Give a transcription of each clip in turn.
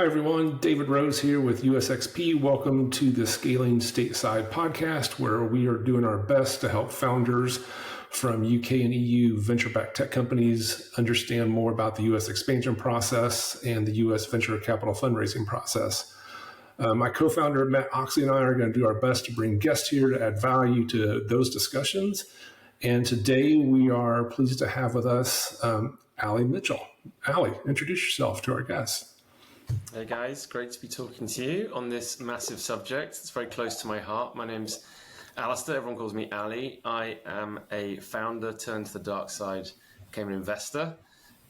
everyone. David Rose here with USXP. Welcome to the Scaling Stateside podcast, where we are doing our best to help founders from UK and EU venture-backed tech companies understand more about the US expansion process and the US venture capital fundraising process. My co-founder, Matt Oxley, and I are going to do our best to bring guests here to add value to those discussions. And today we are pleased to have with us Ali Mitchell. Ali, introduce yourself to our guests. Hey guys, great to be talking to you on this massive subject. It's very close to my heart. My name's Alastair, everyone calls me Ali. I am a founder turned to the dark side, became an investor,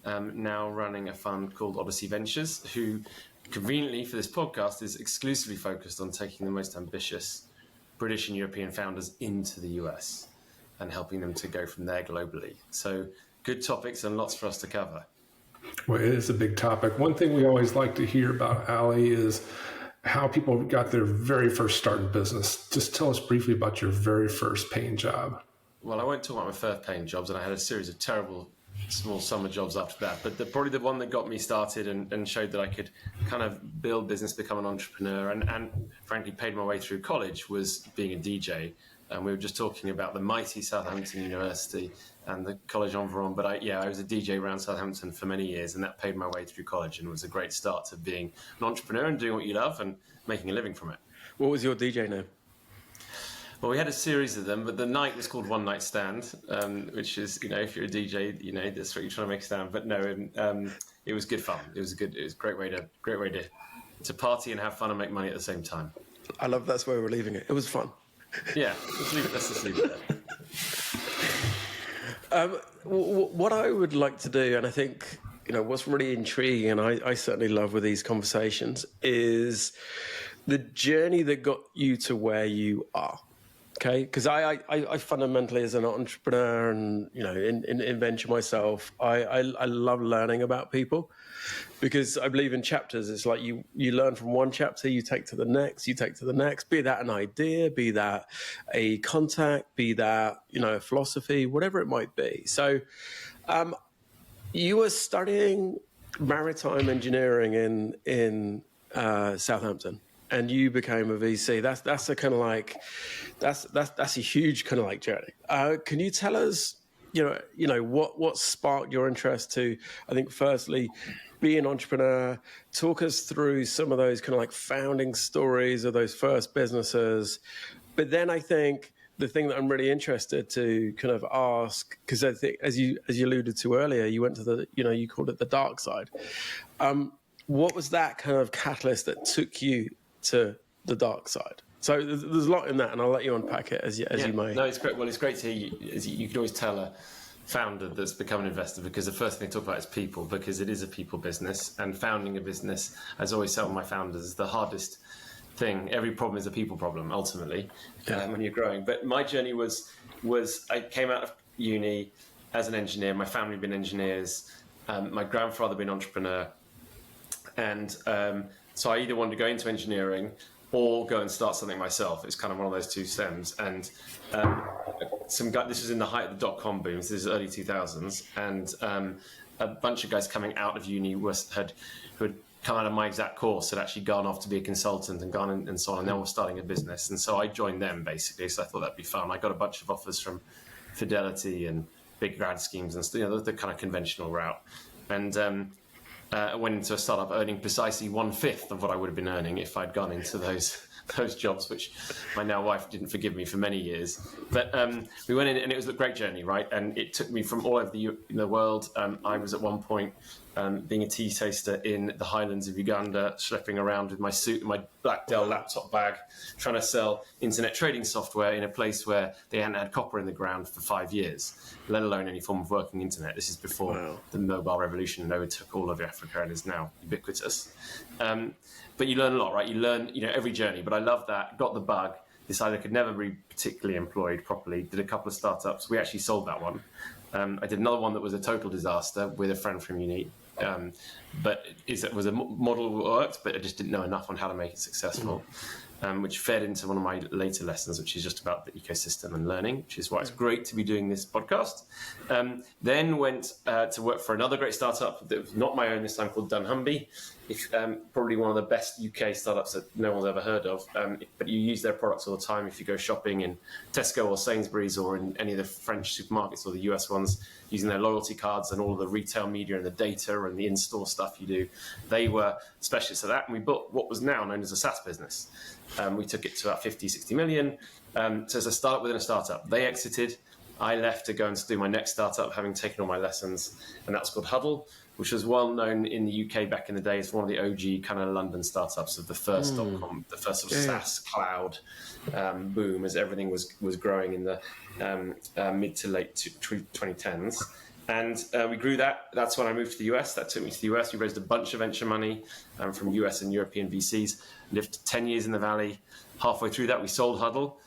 now running a fund called Odyssey Ventures, who conveniently for this podcast is exclusively focused on taking the most ambitious British and European founders into the US and helping them to go from there globally. So good topics and lots for us to cover. Well, it is a big topic. One thing we always like to hear about Ali is how people got their very first start in business. Just tell us briefly about your very first paying job. Well, I won't talk about my first paying jobs, and I had a series of terrible small summer jobs after that. But probably the one that got me started and showed that I could kind of build business, become an entrepreneur, and frankly paid my way through college was being a DJ. And we were just talking about the mighty Southampton University and the college environment. But I was a DJ around Southampton for many years, and that paid my way through college and was a great start to being an entrepreneur and doing what you love and making a living from it. What was your DJ name? Well, we had a series of them, but the night was called One Night Stand, which is, if you're a DJ, that's what you're trying to make a stand. But no, it was good fun. It was a great way to party and have fun and make money at the same time. I love that's where we're leaving it. It was fun. Yeah, let's just leave it there. What I would like to do, and I think what's really intriguing, and I certainly love with these conversations, is the journey that got you to where you are. Okay, because I fundamentally, as an entrepreneur and in venture myself, I love learning about people, because I believe in chapters. It's like you learn from one chapter, you take to the next, be that an idea, be that a contact, be that a philosophy, whatever it might be. So you were studying maritime engineering in Southampton, and you became a VC. That's a kind of like that's a huge kind of like journey. Can you tell us what sparked your interest to, I think, firstly, be an entrepreneur? Talk us through some of those kind of like founding stories of those first businesses. But then I think the thing that I'm really interested to kind of ask, because I think as you alluded to earlier, you went to the, you called it the dark side. What was that kind of catalyst that took you to the dark side? So there's a lot in that, and I'll let you unpack it as you may. No, it's great. Well, it's great to hear you. You can always tell a founder that's become an investor, because the first thing they talk about is people, because it is a people business, and founding a business, as I always tell my founders, is the hardest thing. Every problem is a people problem, ultimately, when you're growing. But my journey was I came out of uni as an engineer. My family had been engineers. My grandfather had been an entrepreneur. And so I either wanted to go into engineering or go and start something myself. It's kind of one of those two stems. And some guy, this was in the height of the dot-com boom, so this is early 2000s, and a bunch of guys coming out of uni who had come out of my exact course had actually gone off to be a consultant and gone and so on, and then were starting a business. And so I joined them, basically, so I thought that'd be fun. I got a bunch of offers from Fidelity and big grad schemes and the kind of conventional route. And I went into a startup earning precisely 1/5 of what I would have been earning if I'd gone into those jobs, which my now wife didn't forgive me for many years. But we went in, and it was a great journey, right? And it took me from all over the world. I was at one point being a tea taster in the highlands of Uganda, schlepping around with my suit and my black Dell laptop bag, trying to sell internet trading software in a place where they hadn't had copper in the ground for 5 years, let alone any form of working internet. This is before the mobile revolution overtook all of Africa and is now ubiquitous. But you learn a lot, right? You learn, every journey. But I love that. Got the bug. Decided I could never be particularly employed properly. Did a couple of startups. We actually sold that one. I did another one that was a total disaster with a friend from uni. But it was a model that worked, but I just didn't know enough on how to make it successful. Which fed into one of my later lessons, which is just about the ecosystem and learning, which is why it's great to be doing this podcast. Then went to work for another great startup that was not my own this time, called dunnhumby, probably one of the best UK startups that no one's ever heard of. But you use their products all the time. If you go shopping in Tesco or Sainsbury's or in any of the French supermarkets or the US ones, using their loyalty cards and all of the retail media and the data and the in-store stuff you do, they were specialists at that. And we built what was now known as a SaaS business. We took it to about 50, 60 million. So it's a startup within a startup. They exited. I left to go and do my next startup, having taken all my lessons, and that was called Huddle, which was well known in the UK back in the day as one of the OG kind of London startups of the first .com, the first sort of SaaS cloud boom, as everything was growing in the mid to late 2010s. And we grew that. That's when I moved to the US. That took me to the US. We raised a bunch of venture money from US and European VCs. Lived 10 years in the Valley. Halfway through that, we sold Huddle.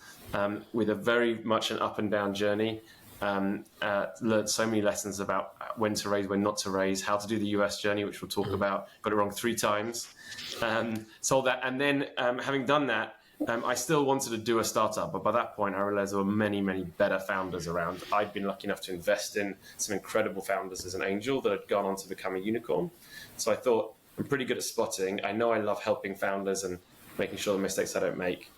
With a very much an up and down journey, learned so many lessons about when to raise, when not to raise, how to do the US journey, which we'll talk about. Got it wrong 3 times. Sold that, and then having done that, I still wanted to do a startup, but by that point I realized there were many, many better founders around. I'd been lucky enough to invest in some incredible founders as an angel that had gone on to become a unicorn. So I thought, I'm pretty good at spotting. I know I love helping founders and making sure the mistakes I don't make.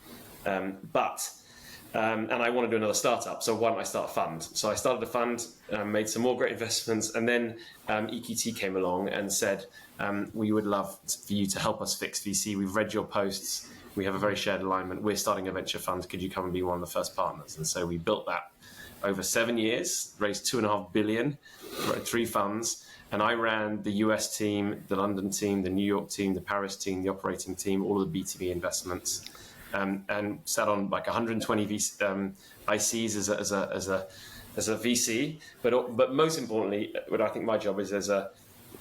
And I want to do another startup, so why don't I start a fund? So I started a fund, made some more great investments, and then EQT came along and said, we would love for you to help us fix VC. We've read your posts. We have a very shared alignment. We're starting a venture fund. Could you come and be one of the first partners? And so we built that over 7 years, raised 2.5 billion, wrote 3 funds, and I ran the US team, the London team, the New York team, the Paris team, the operating team, all of the B2B investments. And sat on like 120 ICs as a VC, but most importantly, what I think my job is as a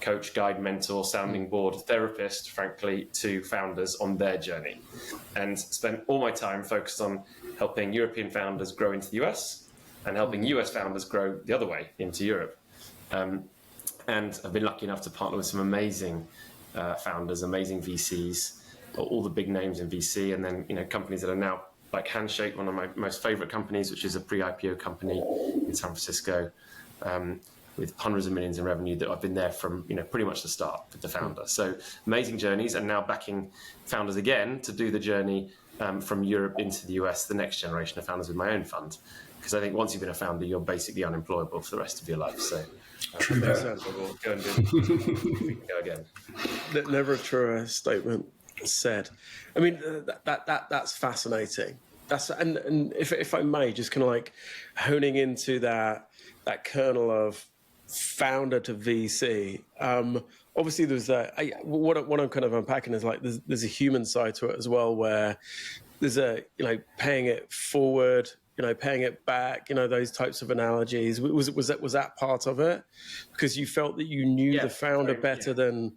coach, guide, mentor, sounding board, therapist, frankly, to founders on their journey, and spent all my time focused on helping European founders grow into the US and helping US founders grow the other way into Europe. And I've been lucky enough to partner with some amazing founders, amazing VCs, all the big names in VC, and then companies that are now like Handshake, one of my most favorite companies, which is a pre-IPO company in San Francisco, with hundreds of millions in revenue. That I've been there from pretty much the start with the founder. So amazing journeys, and now backing founders again to do the journey from Europe into the US, the next generation of founders with my own fund. Because I think once you've been a founder, you're basically unemployable for the rest of your life. So true that. We'll go and do we can go again. Never a truer statement said. I mean, that's fascinating. And if I may, just kind of like honing into that kernel of founder to VC. Obviously, there's that. What I'm kind of unpacking is like there's a human side to it as well, where there's a paying it forward, paying it back, those types of analogies. Was that part of it? Because you felt that you knew the founder better than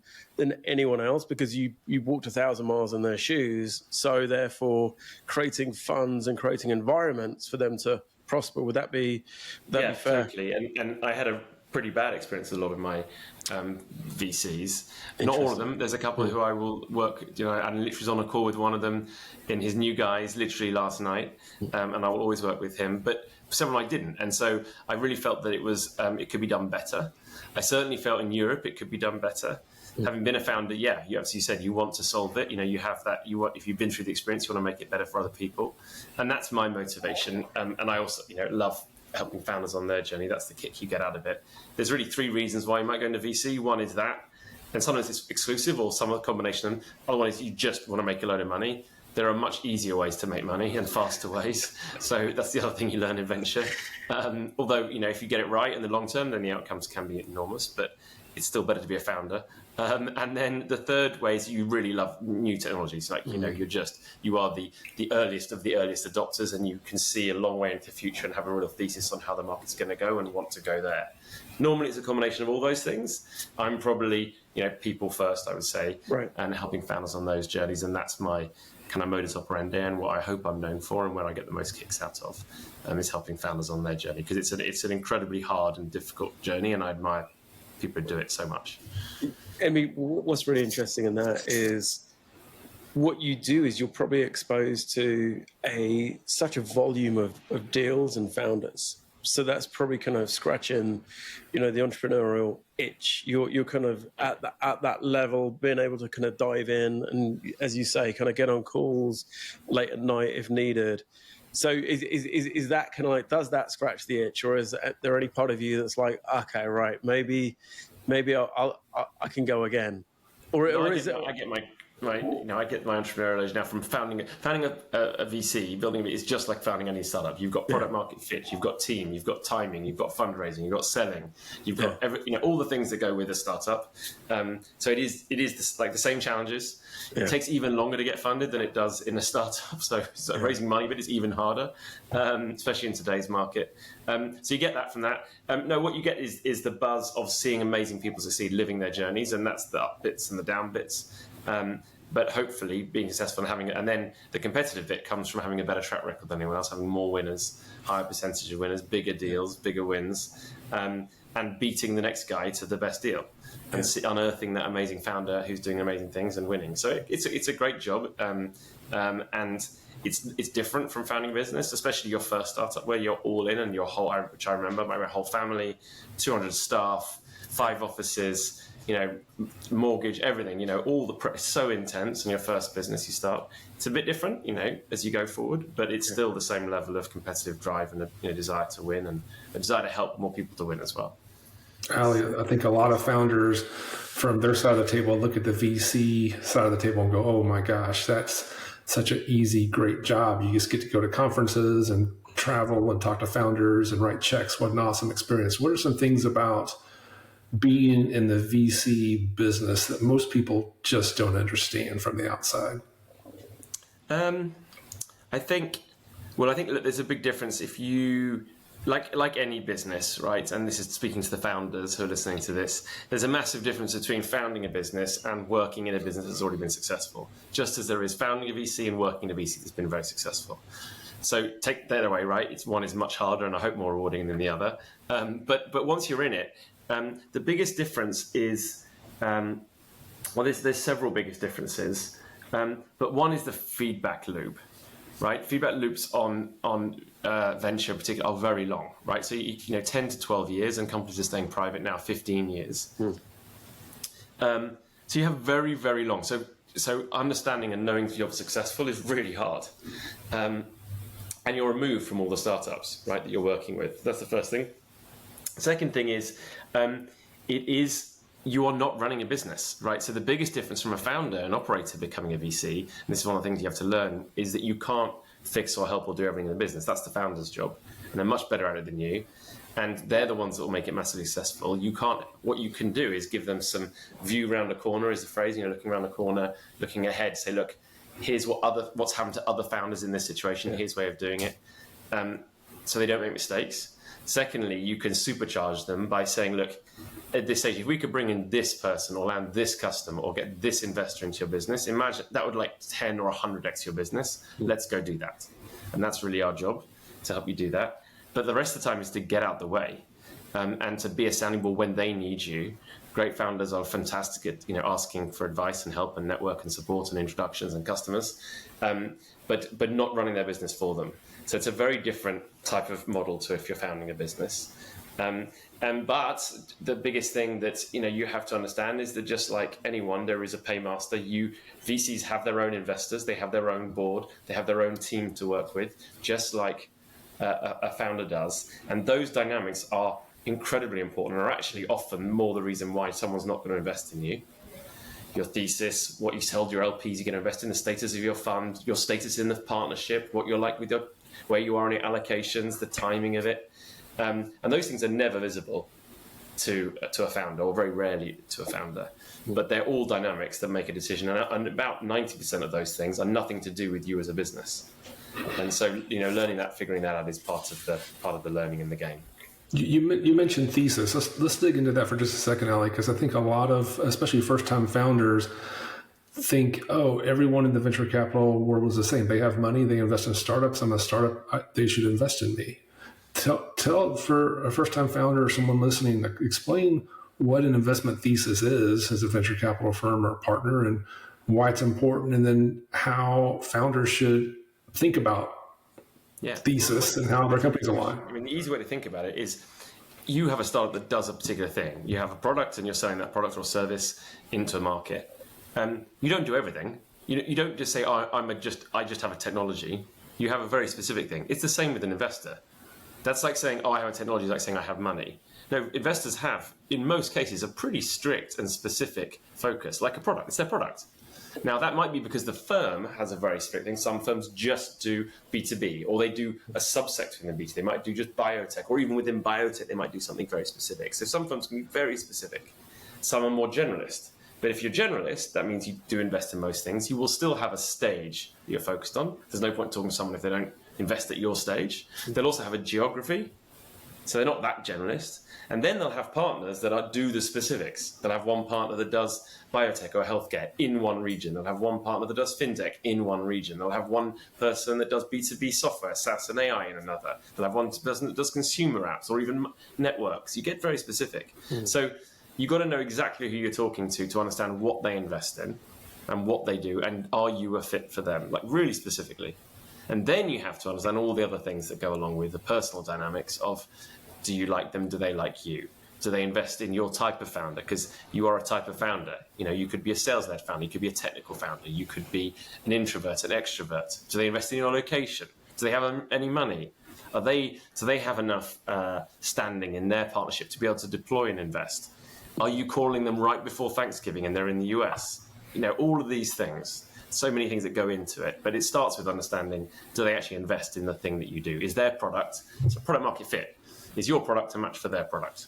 anyone else, because you walked 1,000 miles in their shoes. So therefore, creating funds and creating environments for them to prosper. Would that be fair? Totally. And I had a pretty bad experience with a lot of my VCs. Not all of them. There's a couple who I will work, I literally was on a call with one of them in his new guys literally last night, and I will always work with him, but several I didn't. And so I really felt that it could be done better. I certainly felt in Europe it could be done better. Having been a founder, you obviously said you want to solve it. You have that. If you've been through the experience, you want to make it better for other people, and that's my motivation. And I also, love helping founders on their journey. That's the kick you get out of it. There's really 3 reasons why you might go into VC. One is that, and sometimes it's exclusive or some combination of them. Other one is you just want to make a load of money. There are much easier ways to make money and faster ways. So that's the other thing you learn in venture. Although, if you get it right in the long term, then the outcomes can be enormous, but it's still better to be a founder. And then the third way is you really love new technologies. Like, you are the earliest of the earliest adopters, and you can see a long way into the future and have a real thesis on how the market's going to go and want to go there. Normally it's a combination of all those things. I'm probably, people first, I would say, right, and helping founders on those journeys. And that's my kind of modus operandi, and what I hope I'm known for, and where I get the most kicks out of, is helping founders on their journey, because it's an incredibly hard and difficult journey, and I admire people who do it so much. I mean, what's really interesting in that is what you do is you're probably exposed to such a volume of deals and founders. So that's probably kind of scratching, the entrepreneurial itch. You're kind of at that level, being able to kind of dive in and, as you say, kind of get on calls late at night if needed. So is that kind of like, does that scratch the itch, or is there any part of you that's like, okay, right, maybe I can go again, or is it? I get my entrepreneurial edge now from founding a VC. Building it is just like founding any startup. You've got product market fit, you've got team, you've got timing, you've got fundraising, you've got selling, you've got all the things that go with a startup. So it is like the same challenges. It takes even longer to get funded than it does in a startup. So raising money, but it's even harder, especially in today's market. So you get that from that. No, what you get is the buzz of seeing amazing people succeed, living their journeys, and that's the up bits and the down bits. But hopefully being successful and having it, and then the competitive bit comes from having a better track record than anyone else, having more winners, higher percentage of winners, bigger deals, bigger wins, and beating the next guy to the best deal, and unearthing that amazing founder who's doing amazing things and winning. So it's a great job, and it's different from founding a business, especially your first startup where you're all in and your whole, which I remember, my whole family, 200 staff, 5 offices. Mortgage, everything, all the it's so intense in your first business you start. It's a bit different, as you go forward, but it's still the same level of competitive drive and a desire to win and a desire to help more people to win as well. Ali, I think a lot of founders from their side of the table look at the VC side of the table and go, oh my gosh, that's such an easy, great job. You just get to go to conferences and travel and talk to founders and write checks. What an awesome experience. What are some things about being in the VC business that most people just don't understand from the outside? I think that there's a big difference if you, like any business, right? And this is speaking to the founders who are listening to this. There's a massive difference between founding a business and working in a business that's already been successful, just as there is founding a VC and working in a VC that's been very successful. So take that away, right? One is much harder and I hope more rewarding than the other. But once you're in it, the biggest difference is, there's several biggest differences, but one is the feedback loop, right? Feedback loops on venture in particular are very long, right? So 10 to 12 years, and companies are staying private now 15 years. So you have very, very long. So understanding and knowing if you're successful is really hard, and you're removed from all the startups, right, that you're working with. That's the first thing. Second thing is, you are not running a business, right? So the biggest difference from a founder and operator becoming a VC, and this is one of the things you have to learn, is that you can't fix or help or do everything in the business. That's the founder's job, and they're much better at it than you. And they're the ones that will make it massively successful. What you can do is give them some view around the corner, is the phrase, looking around the corner, looking ahead, say, look, here's what's happened to other founders in this situation, here's a way of doing it, so they don't make mistakes. Secondly, you can supercharge them by saying, look, at this stage, if we could bring in this person or land this customer or get this investor into your business, imagine that would 10 or 100x your business. Let's go do that. And that's really our job, to help you do that. But the rest of the time is to get out the way, and to be a sounding board when they need you. Great founders are fantastic at asking for advice and help and network and support and introductions and customers, but not running their business for them. So it's a very different type of model to if you're founding a business. But the biggest thing that you have to understand is that just like anyone, there is a paymaster. VCs have their own investors, they have their own board, they have their own team to work with, just like a founder does. And those dynamics are incredibly important and are actually often more the reason why someone's not going to invest in you. Your thesis, what you told your LPs you're going to invest in, the status of your fund, your status in the partnership, what you're like with where you are on your allocations, the timing of it. And those things are never visible to a founder, or very rarely to a founder. But they're all dynamics that make a decision. And about 90% of those things are nothing to do with you as a business. And so, learning that, figuring that out is part of the learning in the game. You mentioned thesis. Let's dig into that for just a second, Ali, because I think a lot of, especially first-time founders, think, oh, everyone in the venture capital world is the same. They have money, they invest in startups. I'm a startup, they should invest in me. Tell for a first-time founder or someone listening, explain what an investment thesis is as a venture capital firm or partner, and why it's important, and then how founders should think about thesis and how their companies align. I mean, the easy way to think about it is you have a startup that does a particular thing. You have a product and you're selling that product or service into a market. You don't do everything. You don't just say, I just have a technology. You have a very specific thing. It's the same with an investor. That's like saying, I have a technology, it's like saying I have money. No, investors have, in most cases, a pretty strict and specific focus, like a product. It's their product. Now, that might be because the firm has a very strict thing. Some firms just do B2B, or they do a subsector within B2B. They might do just biotech, or even within biotech, they might do something very specific. So some firms can be very specific. Some are more generalist. But if you're generalist, that means you do invest in most things. You will still have a stage that you're focused on. There's no point talking to someone if they don't invest at your stage. They'll also have a geography. So they're not that generalist. And then they'll have partners that do the specifics. They'll have one partner that does biotech or healthcare in one region. They'll have one partner that does fintech in one region. They'll have one person that does B2B software, SaaS and AI in another. They'll have one person that does consumer apps or even networks. You get very specific. So you've got to know exactly who you're talking to understand what they invest in and what they do, and are you a fit for them, like really specifically. And then you have to understand all the other things that go along with the personal dynamics of, do you like them? Do they like you? Do they invest in your type of founder? Because you are a type of founder. You could be a sales-led founder. You could be a technical founder. You could be an introvert, an extrovert. Do they invest in your location? Do they have any money? Do they have enough standing in their partnership to be able to deploy and invest? Are you calling them right before Thanksgiving and they're in the US? All of these things. So many things that go into it, but it starts with understanding, do they actually invest in the thing that you do? Is their product, so product market fit, is your product a match for their product?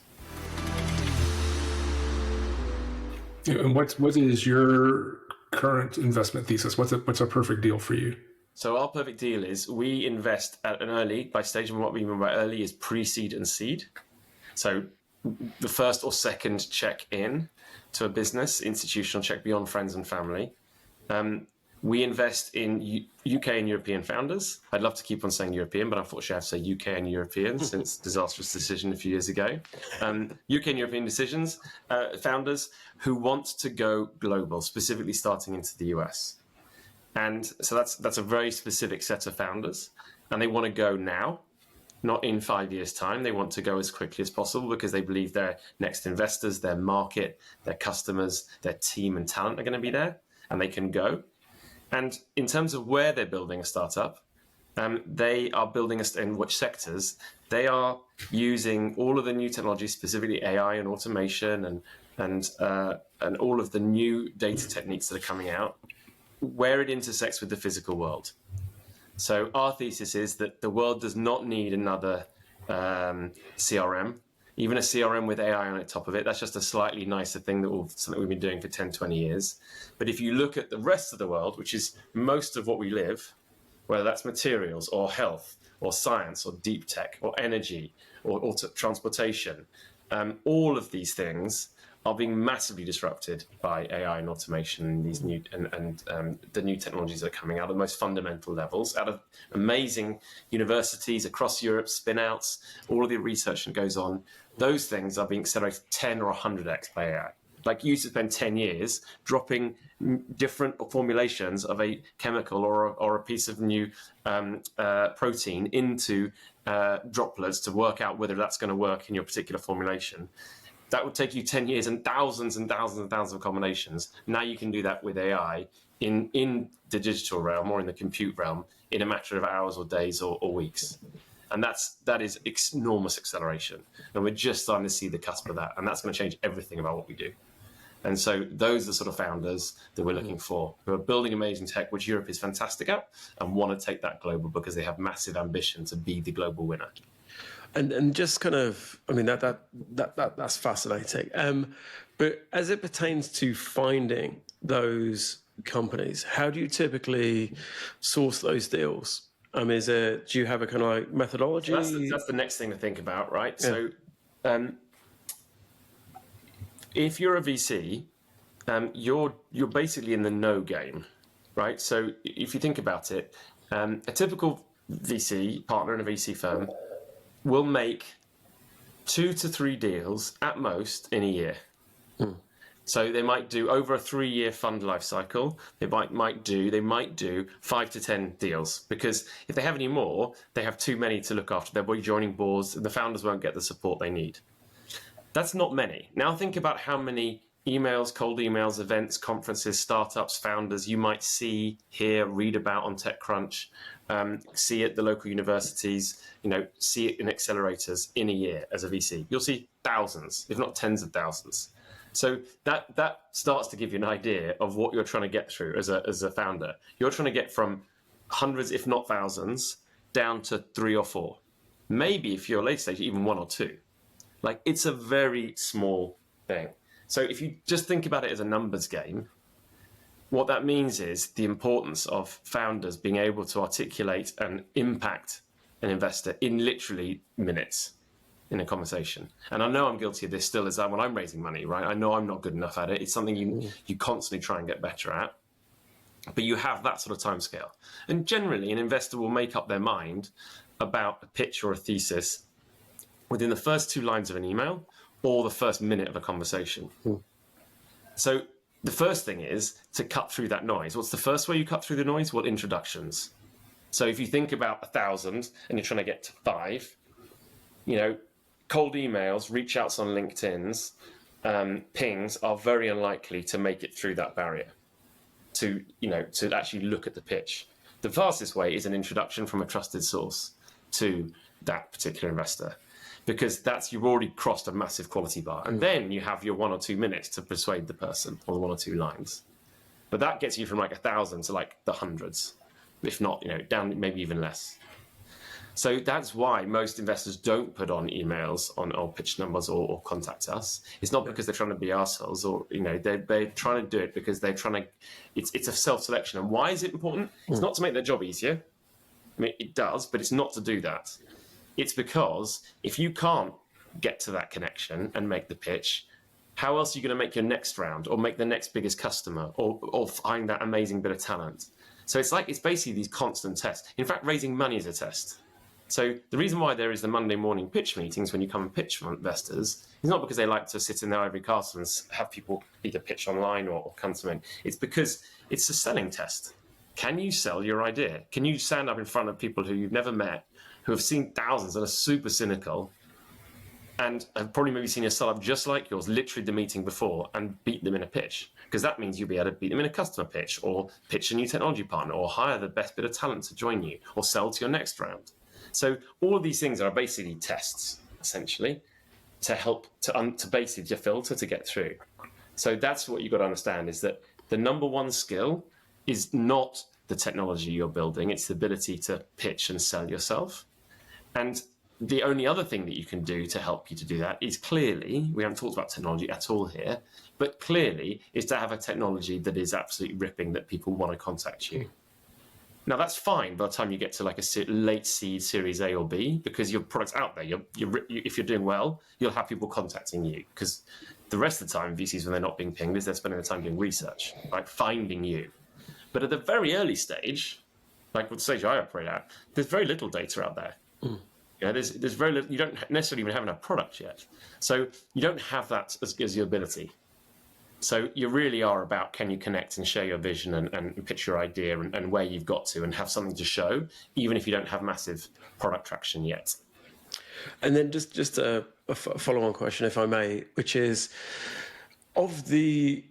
And what is your current investment thesis? What's a perfect deal for you? So our perfect deal is we invest at an early, by stage, and what we mean by early is pre-seed and seed. So the first or second check in to a business, institutional check beyond friends and family. We invest in UK and European founders. I'd love to keep on saying European, but unfortunately I have to say UK and European since disastrous decision a few years ago. UK and European founders who want to go global, specifically starting into the US. And so that's a very specific set of founders, and they want to go now, not in 5 years' time. They want to go as quickly as possible because they believe their next investors, their market, their customers, their team and talent are going to be there, and they can go. And in terms of where they're building a startup, they are building in which sectors. They are using all of the new technologies, specifically AI and automation and all of the new data techniques that are coming out, where it intersects with the physical world. So our thesis is that the world does not need another CRM, even a CRM with AI on the top of it. That's just a slightly nicer thing something we've been doing for 10, 20 years. But if you look at the rest of the world, which is most of what we live, whether that's materials or health or science or deep tech or energy or transportation, all of these things are being massively disrupted by AI and automation and these new the new technologies that are coming out at the most fundamental levels, out of amazing universities across Europe, spin-outs, all of the research that goes on. Those things are being accelerated 10 or 100x by AI. Like you used to spend 10 years dropping different formulations of a chemical or a piece of new protein into droplets to work out whether that's going to work in your particular formulation. That would take you 10 years and thousands and thousands and thousands of combinations. Now you can do that with AI in the digital realm or in the compute realm in a matter of hours or days or weeks. And that is enormous acceleration. And we're just starting to see the cusp of that. And that's going to change everything about what we do. And so those are the sort of founders that we're looking for, who are building amazing tech, which Europe is fantastic at, and want to take that global because they have massive ambition to be the global winner. And just kind of, I mean, that's fascinating. But as it pertains to finding those companies, how do you typically source those deals? Do you have a kind of like methodology? So that's the next thing to think about, right? Yeah. So if you're a VC, you're basically in the no game, right? So if you think about it, a typical VC partner in a VC firm will make 2 to 3 deals at most in a year. So they might do over a 3-year fund life cycle. They might do 5 to 10 deals, because if they have any more, they have too many to look after. They'll be joining boards, and the founders won't get the support they need. That's not many. Now think about how many emails, cold emails, events, conferences, startups, founders you might see, hear, read about on TechCrunch, see at the local universities, see it in accelerators in a year as a VC. You'll see thousands, if not tens of thousands. So that starts to give you an idea of what you're trying to get through as a founder. You're trying to get from hundreds, if not thousands, down to 3 or 4. Maybe if you're late stage, even 1 or 2. Like, it's a very small thing. So if you just think about it as a numbers game, what that means is the importance of founders being able to articulate and impact an investor in literally minutes in a conversation. And I know I'm guilty of this still as when I'm raising money, right? I know I'm not good enough at it. It's something you constantly try and get better at. But you have that sort of timescale. And generally, an investor will make up their mind about a pitch or a thesis within the first 2 lines of an email or the first minute of a conversation. So the first thing is to cut through that noise. What's the first way you cut through the noise? Well, introductions. So if you think about 1,000 and you're trying to get to 5, cold emails, reach outs on LinkedIn's, pings are very unlikely to make it through that barrier to actually look at the pitch. The fastest way is an introduction from a trusted source to that particular investor, because you've already crossed a massive quality bar. And then you have your 1 or 2 minutes to persuade the person, or the 1 or 2 lines. But that gets you from 1,000 to the hundreds, if not, down maybe even less. So that's why most investors don't put on emails or pitch numbers or contact us. It's not because they're trying to be assholes, or they're trying to do it because they're trying to. It's a self-selection. And why is it important? It's not to make their job easier. I mean, it does, but it's not to do that. It's because if you can't get to that connection and make the pitch, how else are you going to make your next round, or make the next biggest customer, or find that amazing bit of talent? So it's basically these constant tests. In fact, raising money is a test. So the reason why there is the Monday morning pitch meetings when you come and pitch for investors is not because they like to sit in their ivory castle and have people either pitch online or come to me. It's because it's a selling test. Can you sell your idea? Can you stand up in front of people who you've never met, who have seen thousands and are super cynical, and have probably maybe seen a startup just like yours, literally the meeting before, and beat them in a pitch? Because that means you'll be able to beat them in a customer pitch, or pitch a new technology partner, or hire the best bit of talent to join you, or sell to your next round. So all of these things are basically tests, essentially, to help to basically your filter to get through. So that's what you've got to understand, is that the number one skill is not the technology you're building, it's the ability to pitch and sell yourself. And the only other thing that you can do to help you to do that is clearly, we haven't talked about technology at all here, but clearly is to have a technology that is absolutely ripping, that people want to contact you. Now, that's fine by the time you get to a late seed, Series A or B, because your product's out there. If you're doing well, you'll have people contacting you, because the rest of the time, VCs, when they're not being pinged, is they're spending the time doing research, finding you. But at the very early stage, like the stage I operate at, there's very little data out there. There's very little. You don't necessarily even have enough product yet, so you don't have that as your ability. So you really are about, can you connect and share your vision and pitch your idea and where you've got to, and have something to show, even if you don't have massive product traction yet. And then just a follow-on question, if I may, which is, of the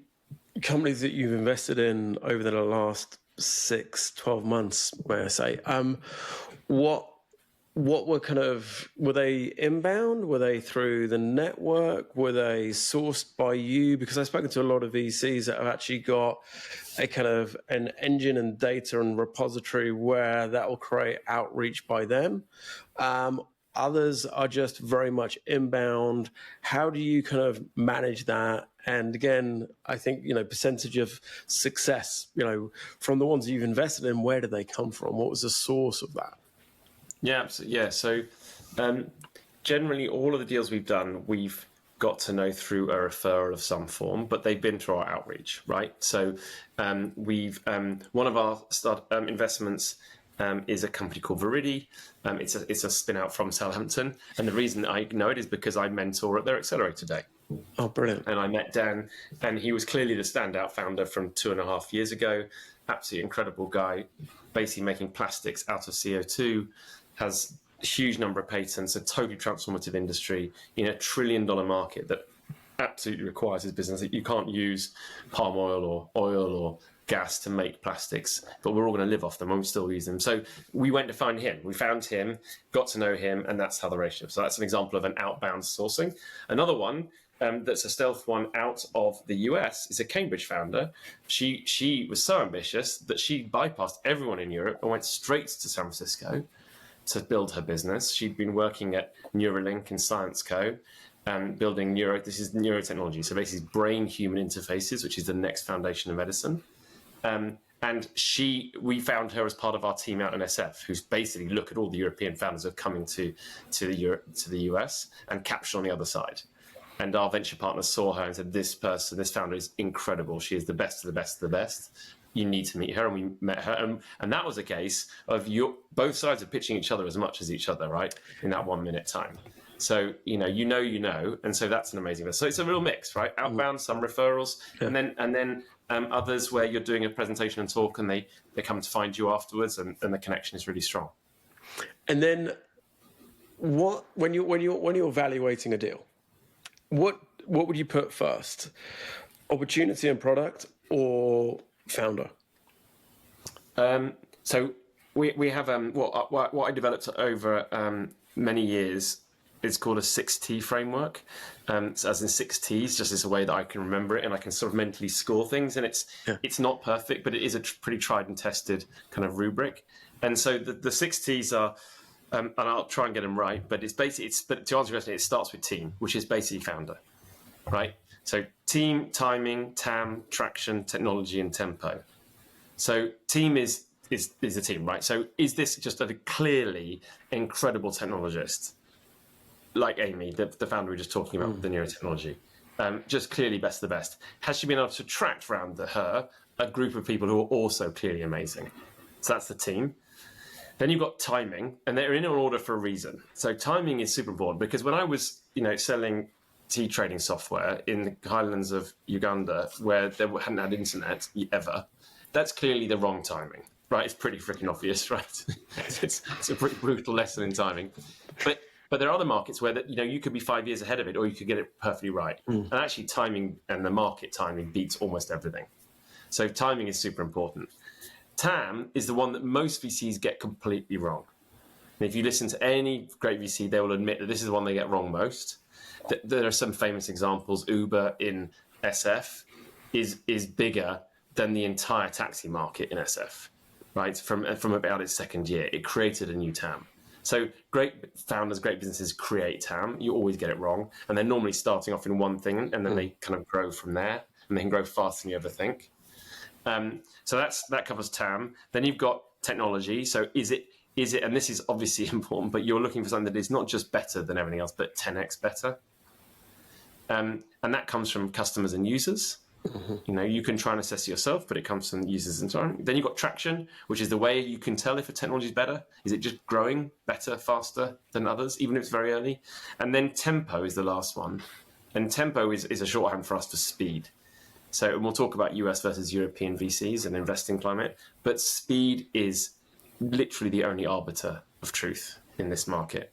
companies that you've invested in over the last 6-12 months, may I say, what were they inbound? Were they through the network? Were they sourced by you? Because I've spoken to a lot of VCs that have actually got a kind of an engine and data and repository where that will create outreach by them. Others are just very much inbound. How do you kind of manage that? And again, I think, percentage of success, from the ones you've invested in, where did they come from? What was the source of that? Yeah, absolutely. Yeah. So generally, all of the deals we've done, we've got to know through a referral of some form, but they've been through our outreach, right? So we've one of our investments is a company called Viridi. It's a spin out from Southampton, and the reason I know it is because I mentor at their accelerator day. Oh, brilliant. And I met Dan, and he was clearly the standout founder from 2.5 years ago. Absolutely incredible guy, basically making plastics out of CO2, has a huge number of patents, a totally transformative industry in a $1 trillion market that absolutely requires his business. You can't use palm oil or oil or gas to make plastics, but we're all going to live off them and we still use them. So we went to find him. We found him, got to know him, and that's how the relationship. So that's an example of an outbound sourcing. Another one that's a stealth one out of the US is a Cambridge founder. She was so ambitious that she bypassed everyone in Europe and went straight to San Francisco to build her business. She'd been working at Neuralink and Science Co. Building this is neurotechnology, so basically brain-human interfaces, which is the next foundation of medicine. And we found her as part of our team out in SF, who's basically look at all the European founders who are coming to the US and captured on the other side. And our venture partners saw her and said, this founder is incredible. She is the best of the best of the best. You need to meet her. And we met her. And that was a case of both sides are pitching each other as much as each other, right? In that 1 minute time. So, you know. And so that's an amazing. So it's a real mix, right? Outbound, some referrals, and then others where you're doing a presentation and talk and they come to find you afterwards and the connection is really strong. And then when you're evaluating a deal, what would you put first? Opportunity and product or founder? So we have what I developed over many years. It's called a 6T framework, as in 6 T's, just as a way that I can remember it and I can sort of mentally score things. And it's not perfect, but it is a pretty tried and tested kind of rubric. And so the 6 T's are, and I'll try and get them right, but but to answer your question, it starts with team, which is basically founder, right? So team, timing, TAM, traction, technology, and tempo. So team is the team, right? So is this just a clearly incredible technologist? Like Amy, the founder we were just talking about, the neurotechnology, just clearly best of the best. Has she been able to attract around her a group of people who are also clearly amazing? So that's the team. Then you've got timing, and they're in an order for a reason. So timing is super important because when I was, selling tea trading software in the highlands of Uganda, where they hadn't had internet ever, that's clearly the wrong timing, right? It's pretty freaking obvious, right? it's a pretty brutal lesson in timing, But there are other markets where you could be 5 years ahead of it, or you could get it perfectly right. And actually, timing and the market timing beats almost everything. So timing is super important. TAM is the one that most VCs get completely wrong. And if you listen to any great VC, they will admit that this is the one they get wrong most. There are some famous examples. Uber in SF is bigger than the entire taxi market in SF, right? From about its second year, it created a new TAM. So great founders, great businesses create TAM. You always get it wrong. And they're normally starting off in one thing and then they kind of grow from there and they can grow faster than you ever think. So that covers TAM. Then you've got technology. So is it, and this is obviously important, but you're looking for something that is not just better than everything else, but 10x better. And that comes from customers and users. You can try and assess it yourself, but it comes from users and so on. Then you've got traction, which is the way you can tell if a technology is better. Is it just growing better, faster than others, even if it's very early? And then tempo is the last one. And tempo is a shorthand for us for speed. So we'll talk about US versus European VCs and investing climate, but speed is literally the only arbiter of truth in this market.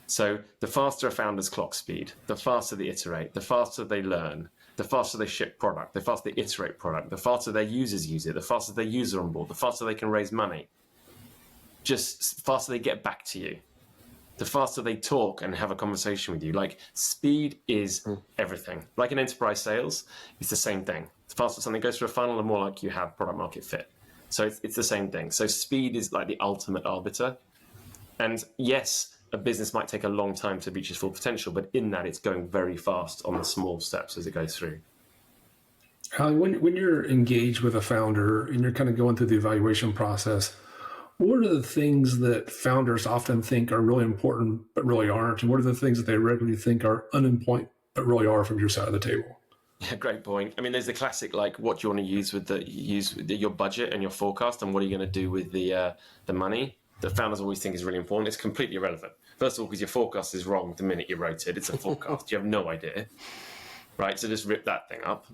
So the faster a founder's clock speed, the faster they iterate, the faster they learn, the faster they ship product, the faster they iterate product, the faster their users use it, the faster their user on board, the faster they can raise money, just faster they get back to you, the faster they talk and have a conversation with you. Like speed is everything. Like in enterprise sales, it's the same thing. The faster something goes through a funnel, the more like you have product market fit. So it's the same thing. So speed is like the ultimate arbiter. And yes, a business might take a long time to reach its full potential, but in that it's going very fast on the small steps as it goes through. When you're engaged with a founder and you're kind of going through the evaluation process, what are the things that founders often think are really important but really aren't? And what are the things that they regularly think are unimportant but really are from your side of the table? Yeah, great point. I mean, there's the classic, like, what do you want to use with your budget and your forecast, and what are you going to do with the money? That founders always think is really important. It's completely irrelevant. First of all, because your forecast is wrong the minute you wrote it. It's a forecast. You have no idea. right? So just rip that thing up,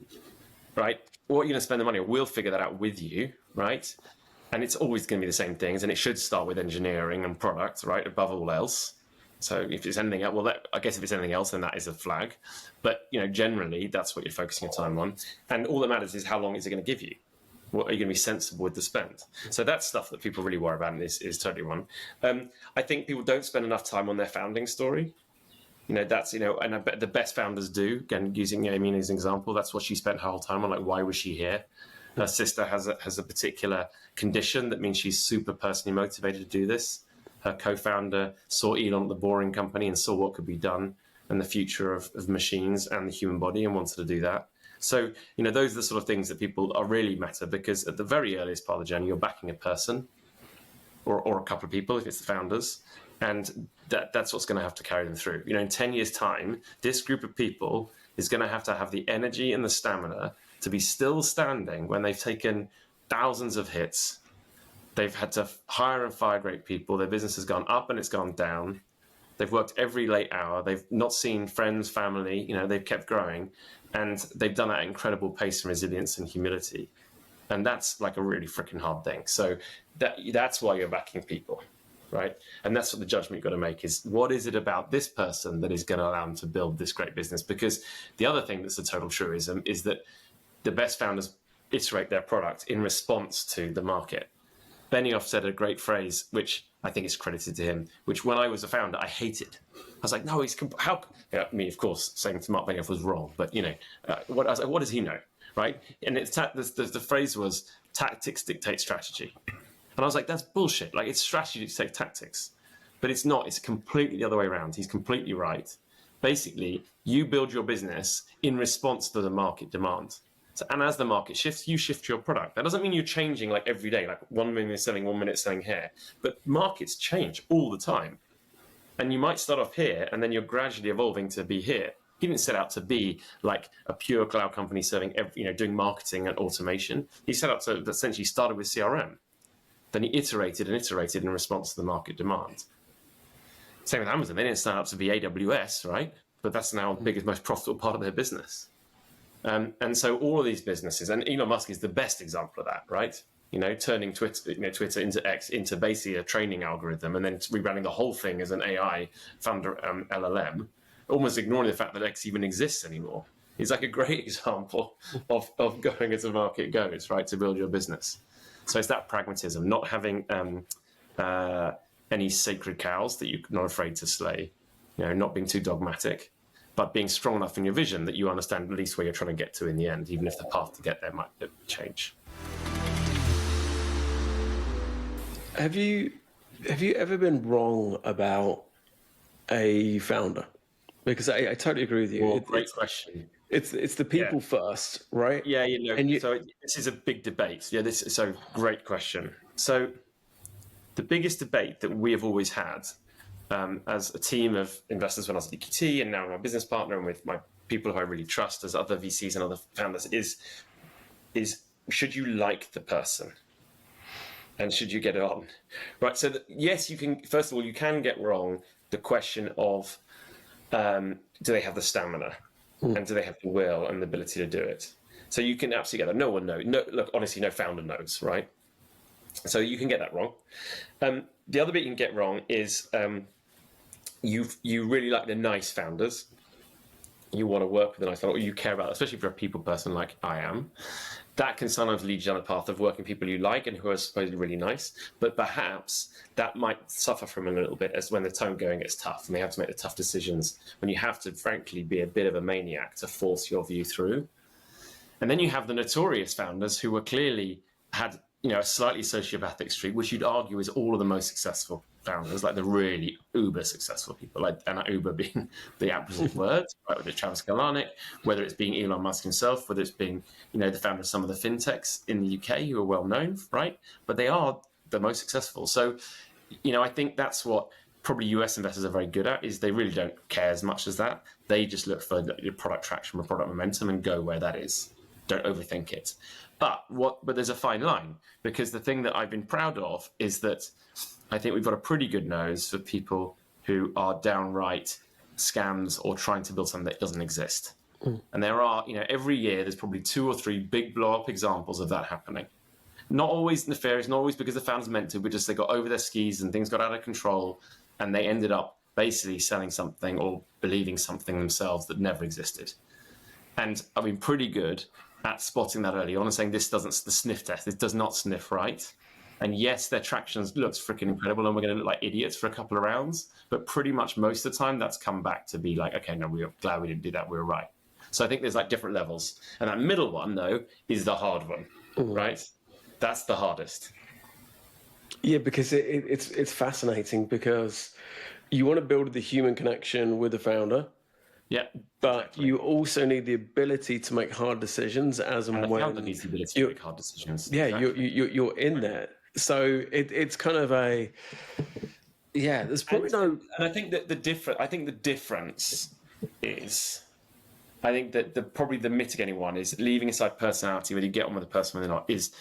right? What are you going to spend the money on? We'll figure that out with you, right? And it's always going to be the same things, and it should start with engineering and product, right, above all else. So if it's anything else, well, I guess if it's anything else, then that is a flag. But generally, that's what you're focusing your time on. And all that matters is how long is it going to give you? What are you going to be sensible with the spend? So that's stuff that people really worry about, and is totally one. I think people don't spend enough time on their founding story. That's, and I bet the best founders do. Again, using Amy as an example, that's what she spent her whole time on. Like, why was she here? Her sister has a particular condition that means she's super personally motivated to do this. Her co-founder saw Elon at the Boring Company and saw what could be done and the future of machines and the human body and wanted to do that. So, those are the sort of things that people are really matter, because at the very earliest part of the journey, you're backing a person or a couple of people if it's the founders. And that's what's going to have to carry them through. In 10 years' time, this group of people is going to have the energy and the stamina to be still standing when they've taken thousands of hits. They've had to hire and fire great people. Their business has gone up and it's gone down. They've worked every late hour. They've not seen friends, family. They've kept growing. And they've done that at incredible pace and resilience and humility. And that's like a really freaking hard thing. So that's why you're backing people, right? And that's what the judgment you've got to make is, what is it about this person that is going to allow them to build this great business? Because the other thing that's a total truism is that the best founders iterate their product in response to the market. Benioff said a great phrase, which I think is credited to him, which when I was a founder, I hated. I was like, no, of course, saying to Mark Benioff was wrong, but I was like, what does he know, right? And the phrase was, tactics dictate strategy. And I was like, that's bullshit. Like, it's strategy to dictate tactics. But it's not. It's completely the other way around. He's completely right. Basically, you build your business in response to the market demand. And as the market shifts, you shift your product. That doesn't mean you're changing like every day, like 1 minute selling, 1 minute selling here. But markets change all the time. And you might start off here, and then you're gradually evolving to be here. He didn't set out to be like a pure cloud company serving, doing marketing and automation. He set out to essentially started with CRM. Then he iterated in response to the market demand. Same with Amazon. They didn't start out to be AWS, right? But that's now the biggest, most profitable part of their business. And so all of these businesses, and Elon Musk is the best example of that, right? Turning Twitter into X, into basically a training algorithm, and then rebranding the whole thing as an AI founder LLM, almost ignoring the fact that X even exists anymore. He's like a great example of going as the market goes, right, to build your business. So it's that pragmatism, not having any sacred cows that you're not afraid to slay, not being too dogmatic, but being strong enough in your vision that you understand at least where you're trying to get to in the end, even if the path to get there might change. Have you ever been wrong about a founder? Because I totally agree with you. Well, great question. It's the people first, right? Yeah, so this is a big debate. Yeah, so great question. So the biggest debate that we have always had as a team of investors when I was at EQT, and now my business partner and with my people who I really trust as other VCs and other founders, is should you like the person? And should you get it on? Right, so yes, you can, first of all, you can get wrong the question of do they have the stamina? And do they have the will and the ability to do it? So you can absolutely get that. No one knows. No, look, honestly, no founder knows, right? So you can get that wrong. The other bit you can get wrong is you really like the nice founders. You want to work with the nice founder, or you care about, especially if you're a people person like I am. That can sometimes lead you down the path of working people you like and who are supposedly really nice, but perhaps that might suffer from a little bit as when the tone going gets tough and they have to make the tough decisions, when you have to, frankly, be a bit of a maniac to force your view through. And then you have the notorious founders who were clearly had, a slightly sociopathic streak, which you'd argue is all of the most successful founders, like the really uber successful people, and uber being the opposite word, right? Whether it's Travis Kalanick, whether it's being Elon Musk himself, whether it's being, the founder of some of the fintechs in the UK who are well known, right? But they are the most successful. So, I think that's what probably US investors are very good at, is they really don't care as much as that. They just look for the product traction or product momentum and go where that is. Don't overthink it. But there's a fine line, because the thing that I've been proud of is that I think we've got a pretty good nose for people who are downright scams or trying to build something that doesn't exist. And there are, every year there's probably 2 or 3 big blow up examples of that happening. Not always nefarious, not always because the founders meant to, but just they got over their skis and things got out of control and they ended up basically selling something or believing something themselves that never existed. And I've been pretty good at spotting that early on and saying this doesn't, the sniff test, it does not sniff right. And yes, their traction looks freaking incredible and we're going to look like idiots for a couple of rounds, but pretty much most of the time that's come back to be like, okay, no, we're glad we didn't do that, we were right. So I think there's like different levels. And that middle one, though, is the hard one, right? That's the hardest. Yeah, because it's fascinating because you want to build the human connection with the founder. Yeah, but exactly. You also need the ability to make hard decisions as and when. The founder needs the ability to make hard decisions. Yeah, exactly. you're in there. So it's kind of there's probably no. And I think that the difference is, I think that probably the mitigating one is, leaving aside personality, whether you get on with the person or not, is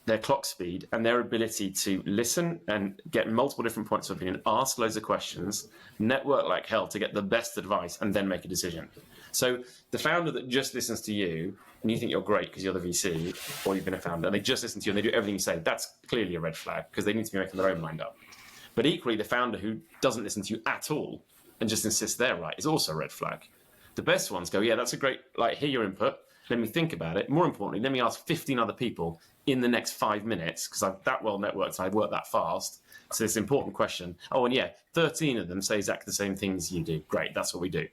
their clock speed and their ability to listen and get multiple different points of opinion, ask loads of questions, network like hell to get the best advice, and then make a decision. So the founder that just listens to you and you think you're great because you're the VC or you've been a founder, and they just listen to you and they do everything you say, that's clearly a red flag because they need to be making their own mind up. But equally, the founder who doesn't listen to you at all and just insists they're right is also a red flag. The best ones go, yeah, that's a great, hear your input. Let me think about it. More importantly, let me ask 15 other people in the next 5 minutes because I'm that well networked and I work that fast. So it's an important question. Oh, and yeah, 13 of them say exactly the same things you do. Great, that's what we do.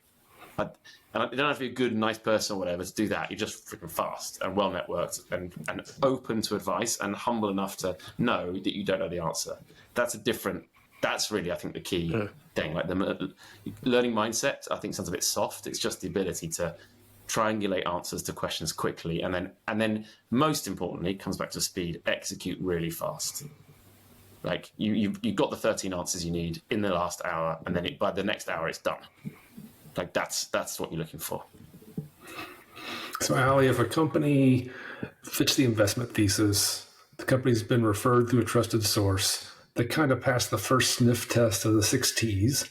And you don't have to be a good, nice person or whatever to do that. You're just freaking fast and well networked and open to advice and humble enough to know that you don't know the answer. That's really, I think, the key thing. Like the learning mindset, I think sounds a bit soft. It's just the ability to triangulate answers to questions quickly, and then most importantly, comes back to speed. Execute really fast. Like you've got the 13 answers you need in the last hour, and then by the next hour it's done. Like that's what you're looking for. So, Ali, if a company fits the investment thesis, the company's been referred through a trusted source, they kind of passed the first sniff test of the 6 T's.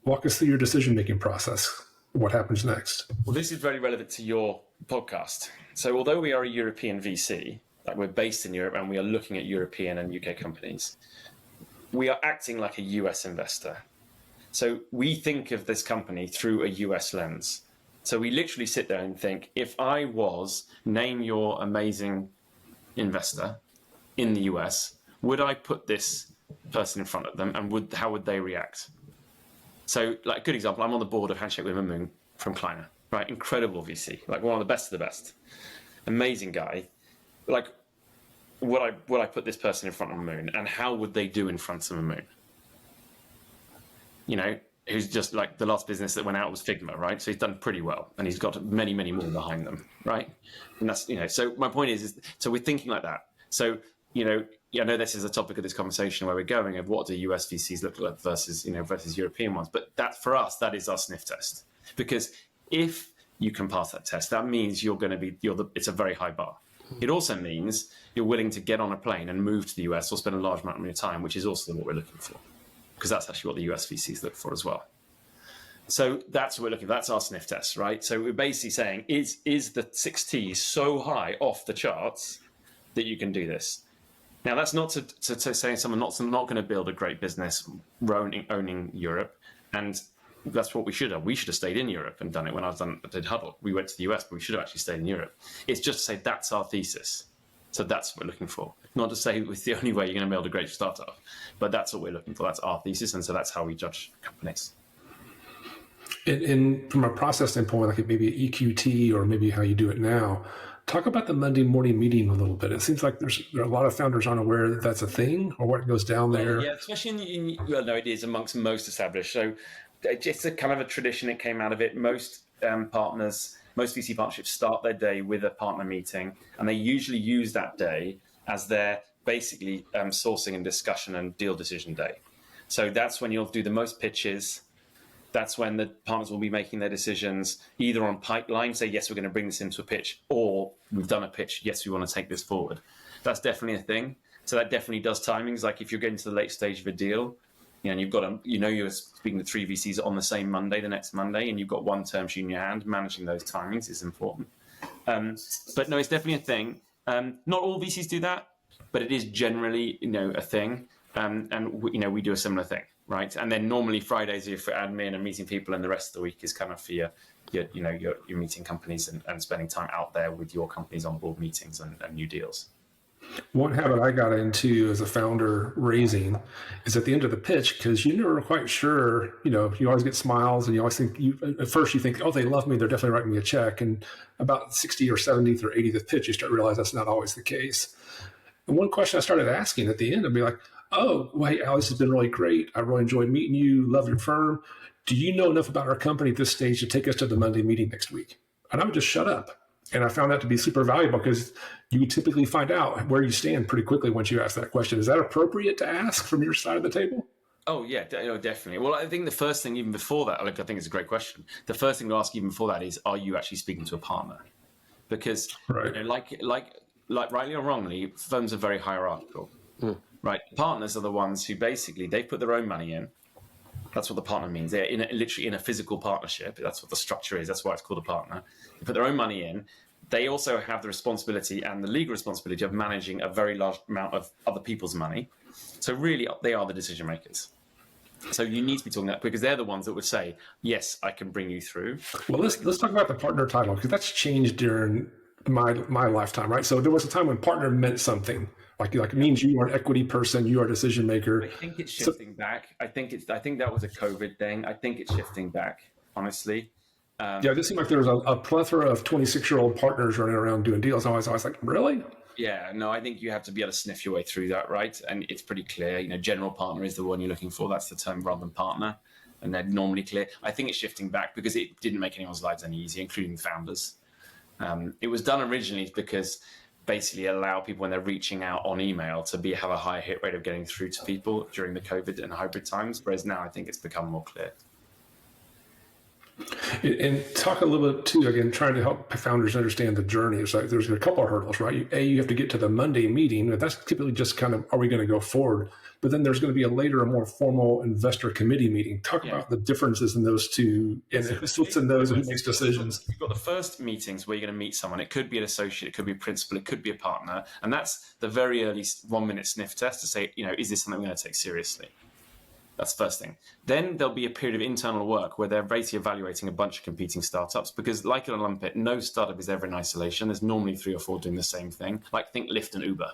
Walk us through your decision-making process. What happens next? Well, this is very relevant to your podcast. So although we are a European VC, like we're based in Europe and we are looking at European and UK companies, we are acting like a US investor. So we think of this company through a US lens. So we literally sit there and think, if I was, name your amazing investor in the US, would I put this person in front of them and how would they react? So, like, a good example, I'm on the board of Handshake with Moon from Kleiner, right? Incredible VC, like one of the best of the best. Amazing guy. Like, would I put this person in front of Moon, and how would they do in front of Moon? Who's just like the last business that went out was Figma, right? So he's done pretty well, and he's got many, many more behind them, right? And that's, so my point is so we're thinking like that. So, I know this is a topic of this conversation where we're going of what do US VCs look like versus European ones. But that, for us, that is our sniff test. Because if you can pass that test, that means it's a very high bar. It also means you're willing to get on a plane and move to the US or spend a large amount of your time, which is also what we're looking for. Because that's actually what the US VCs look for as well. So that's what we're looking for. That's our sniff test, right? So we're basically saying, is the 6 T's so high off the charts that you can do this? Now, that's not to say someone's not going to build a great business owning Europe. And that's what we should have. We should have stayed in Europe and done it when I did Huddle. We went to the US, but we should have actually stayed in Europe. It's just to say that's our thesis. So that's what we're looking for. Not to say it's the only way you're going to build a great startup, but that's what we're looking for. That's our thesis. And so that's how we judge companies. And from a process standpoint, like maybe EQT or maybe how you do it now, talk about the Monday morning meeting a little bit. It seems like there are a lot of founders unaware that that's a thing or what goes down there. Yeah, especially no, it is amongst most established. So it's a kind of a tradition. It came out of it. Most VC partnerships start their day with a partner meeting, and they usually use that day as their basically sourcing and discussion and deal decision day. So that's when you'll do the most pitches. That's when the partners will be making their decisions, either on pipeline, say, yes, we're going to bring this into a pitch, or we've done a pitch, yes, we want to take this forward. That's definitely a thing. So that definitely does timings. Like if you're getting to the late stage of a deal, And you've got you're speaking to 3 VCs on the same Monday, the next Monday, and you've got one term sheet in your hand. Managing those timings is important. But no, it's definitely a thing. Not all VCs do that, but it is generally, a thing. And we do a similar thing, right? And then normally Fridays are for admin and meeting people, and the rest of the week is kind of for your meeting companies and spending time out there with your companies on board meetings and new deals. One habit I got into as a founder raising is at the end of the pitch, because you're never quite sure, you always get smiles and you always think, at first you think, oh, they love me, they're definitely writing me a check. And about 60 or 70th or 80th pitch, you start to realize that's not always the case. And one question I started asking at the end, I'd be like, oh, wait, Al, this has been really great. I really enjoyed meeting you, love your firm. Do you know enough about our company at this stage to take us to the Monday meeting next week? And I would just shut up. And I found that to be super valuable because you typically find out where you stand pretty quickly once you ask that question. Is that appropriate to ask from your side of the table? Oh, yeah, definitely. Well, I think the first thing, even before that, I think it's a great question. The first thing to ask even before that is, are you actually speaking to a partner? Because, right. Like rightly or wrongly, firms are very hierarchical, right? Partners are the ones who basically, they put their own money in. That's what the partner means. They're literally in a physical partnership. That's what the structure is. That's why it's called a partner. They put their own money in. They also have the responsibility and the legal responsibility of managing a very large amount of other people's money. So really, they are the decision makers. So you need to be talking that, because they're the ones that would say, yes, I can bring you through. Well, let's talk about the partner title, because that's changed during my lifetime, right? So there was a time when partner meant something. Like it means you are an equity person, you are a decision maker. I think it's shifting back. I think that was a COVID thing. I think it's shifting back, honestly. Yeah, it just seemed like there was a plethora of 26-year-old partners running around doing deals. I was like, really? Yeah, no, I think you have to be able to sniff your way through that, right? And it's pretty clear. General partner is the one you're looking for. That's the term rather than partner. And they're normally clear. I think it's shifting back because it didn't make anyone's lives any easier, including founders. It was done originally because basically allow people when they're reaching out on email to have a higher hit rate of getting through to people during the COVID and hybrid times. Whereas now I think it's become more clear. And talk a little bit too, again, trying to help founders understand the journey. It's like there's a couple of hurdles, right? You have to get to the Monday meeting. That's typically just kind of, are we going to go forward? But then there's going to be a later, a more formal investor committee meeting. Talk about the differences in those two and who sits in those and who makes decisions. You've got the first meetings where you're going to meet someone. It could be an associate, it could be a principal, it could be a partner. And that's the very early 1-minute sniff test to say, is this something we're going to take seriously? That's the first thing. Then there'll be a period of internal work where they're basically evaluating a bunch of competing startups, because like in a Olympic, no startup is ever in isolation. There's normally 3 or 4 doing the same thing. Like think Lyft and Uber,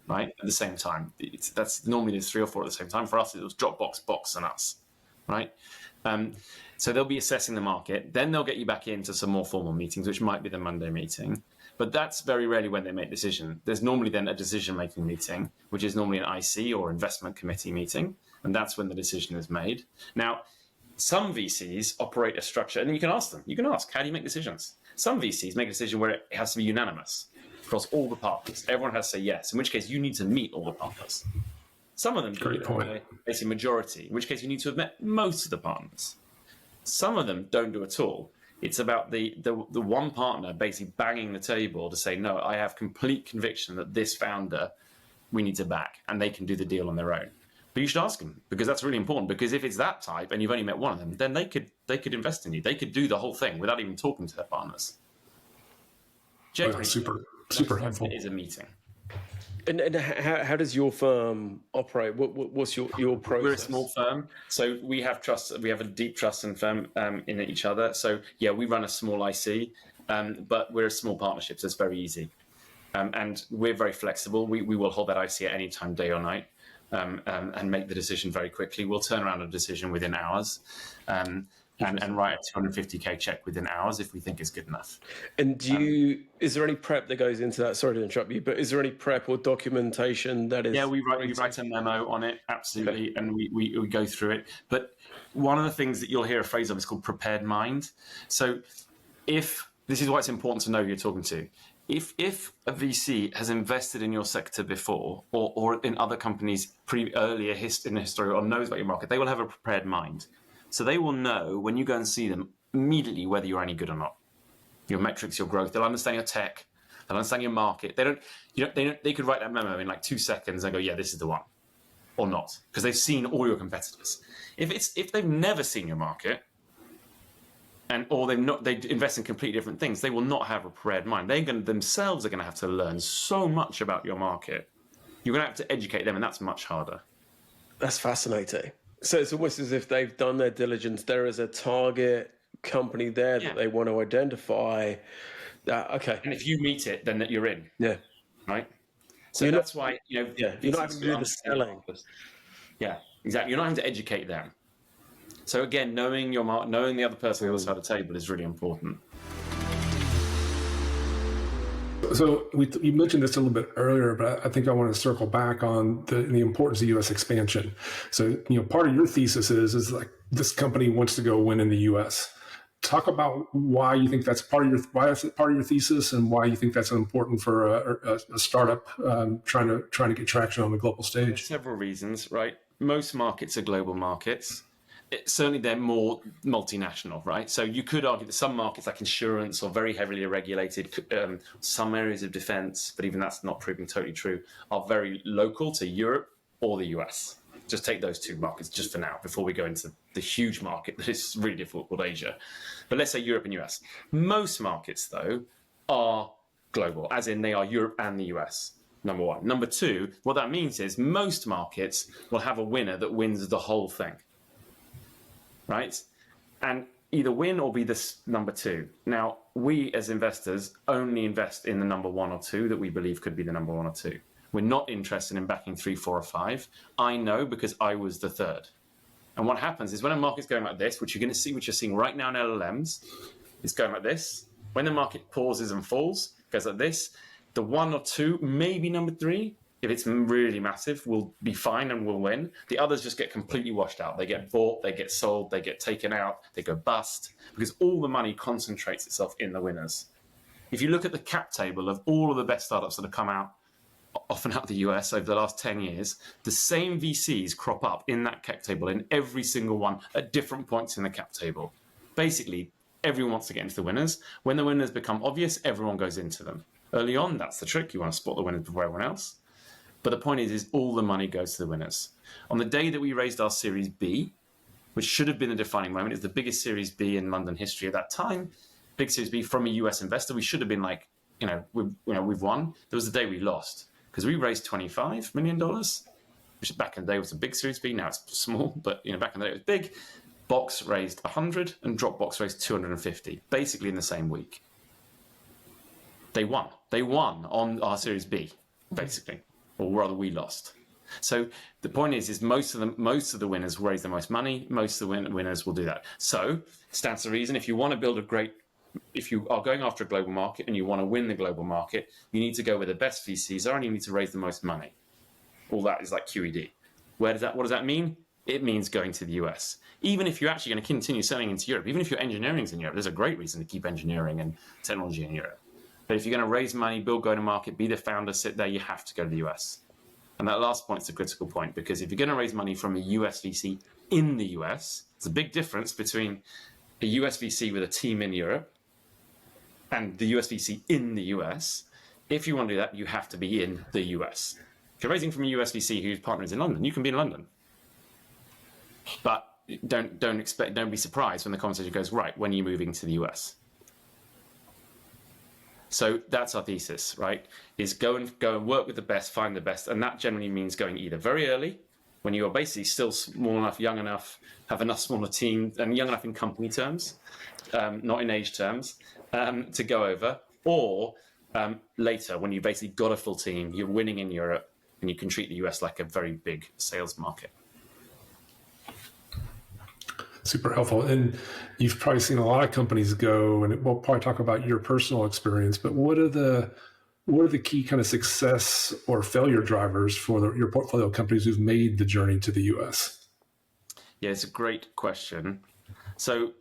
right? At the same time. That's normally there's 3 or 4 at the same time. For us, it was Dropbox, Box, and us, right? So they'll be assessing the market. Then they'll get you back into some more formal meetings, which might be the Monday meeting. But that's very rarely when they make a decision. There's normally then a decision-making meeting, which is normally an IC or investment committee meeting. And that's when the decision is made. Now, some VCs operate a structure, and you can ask them. You can ask, how do you make decisions? Some VCs make a decision where it has to be unanimous across all the partners. Everyone has to say yes, in which case you need to meet all the partners. Some of them do it basically majority, in which case you need to have met most of the partners. Some of them don't do at all. It's about the one partner basically banging the table to say, no, I have complete conviction that this founder we need to back, and they can do the deal on their own. But you should ask them, because that's really important. Because if it's that type and you've only met one of them, then they could invest in you. They could do the whole thing without even talking to their partners. Generally, super helpful. It is a meeting. And how does your firm operate? What's your process? We're a small firm, so we have trust. We have a deep trust in firm in each other. So yeah, we run a small IC, but we're a small partnership, so it's very easy. And we're very flexible. We will hold that IC at any time, day or night. And make the decision very quickly. We'll turn around a decision within hours and write a 250K check within hours if we think it's good enough. And is there any prep that goes into that? Sorry to interrupt you, but is there any prep or documentation that is? Yeah, we write a memo on it, absolutely, and we go through it. But one of the things that you'll hear a phrase of is called prepared mind. So this is why it's important to know who you're talking to. If a VC has invested in your sector before or in other companies earlier in the history or knows about your market, they will have a prepared mind. So they will know when you go and see them immediately whether you're any good or not. Your metrics, your growth, they'll understand your tech, they'll understand your market. They could write that memo in like 2 seconds and go, yeah, this is the one. or not, because they've seen all your competitors. If they've never seen your market, or they invest in completely different things, they will not have a prepared mind. Themselves are going to have to learn so much about your market. You're going to have to educate them, and that's much harder. That's fascinating. So it's almost as if they've done their diligence. There is a target company there that they want to identify. Okay. And if you meet it, then that you're in. Yeah. Right. So that's why you're not having to do the selling. Yeah, exactly. You're not having to educate them. So again, knowing your market, knowing the other person on the other side of the table is really important. So you mentioned this a little bit earlier, but I think I want to circle back on the importance of U.S. expansion. So, part of your thesis is like this company wants to go win in the U.S. Talk about why you think that's part of your thesis, and why you think that's important for a startup trying to get traction on the global stage. There's several reasons, right? Most markets are global markets. Certainly, they're more multinational, right? So you could argue that some markets, like insurance, are very heavily regulated. Some areas of defense, but even that's not proving totally true, are very local to Europe or the US. Just take those two markets just for now, before we go into the huge market that is really difficult called Asia. But let's say Europe and US. Most markets, though, are global, as in they are Europe and the US. Number one. Number two, what that means is most markets will have a winner that wins the whole thing. Right? And either win or be this number two. Now, we as investors only invest in the number one or two that we believe could be the number one or two. We're not interested in backing 3, 4, or 5. I know, because I was the third. And what happens is when a market's going like this, which you're seeing right now in LLMs, it's going like this. When the market pauses and falls, it goes like this. The 1 or 2, maybe number 3, if it's really massive, will be fine and will win. The others just get completely washed out. They get bought, they get sold, they get taken out, they go bust, because all the money concentrates itself in the winners. If you look at the cap table of all of the best startups that have come out, often out of the US over the last 10 years, the same VCs crop up in that cap table, in every single one at different points in the cap table. Basically, everyone wants to get into the winners. When the winners become obvious, everyone goes into them. Early on, that's the trick. You want to spot the winners before everyone else. But the point is all the money goes to the winners. On the day that we raised our Series B, which should have been the defining moment, it's the biggest Series B in London history at that time, big Series B from a US investor, we should have been like, we've won. There was the day we lost, because we raised $25 million, which back in the day was a big Series B. Now it's small, but back in the day it was big. Box raised 100 and Dropbox raised 250, basically in the same week. They won. They won on our Series B, basically. Or rather, we lost. So the point is most of the winners will raise the most money. Most of the winners will do that. So stands to reason, if you want to build if you are going after a global market and you want to win the global market, you need to go where the best VCs are, and you need to raise the most money. All that is like QED. What does that mean? It means going to the US. Even if you're actually going to continue selling into Europe, even if your engineering's in Europe, there's a great reason to keep engineering and technology in Europe. But if you're going to raise money, build go-to-market, be the founder, sit there, you have to go to the US. And that last point is a critical point, because if you're going to raise money from a US VC in the US, there's a big difference between a US VC with a team in Europe and the US VC in the US. If you want to do that, you have to be in the US. If you're raising from a US VC whose partner is in London, you can be in London. But don't be surprised when the conversation goes, right, when are you moving to the US? So that's our thesis, right? Is go and work with the best, find the best, and that generally means going either very early, when you are basically still small enough, young enough, have enough smaller team, and young enough in company terms, not in age terms, to go over, or later when you basically got a full team, you're winning in Europe, and you can treat the US like a very big sales market. Super helpful. And you've probably seen a lot of companies go, and we'll probably talk about your personal experience, but what are the key kind of success or failure drivers for your portfolio companies who've made the journey to the US? Yeah, it's a great question. So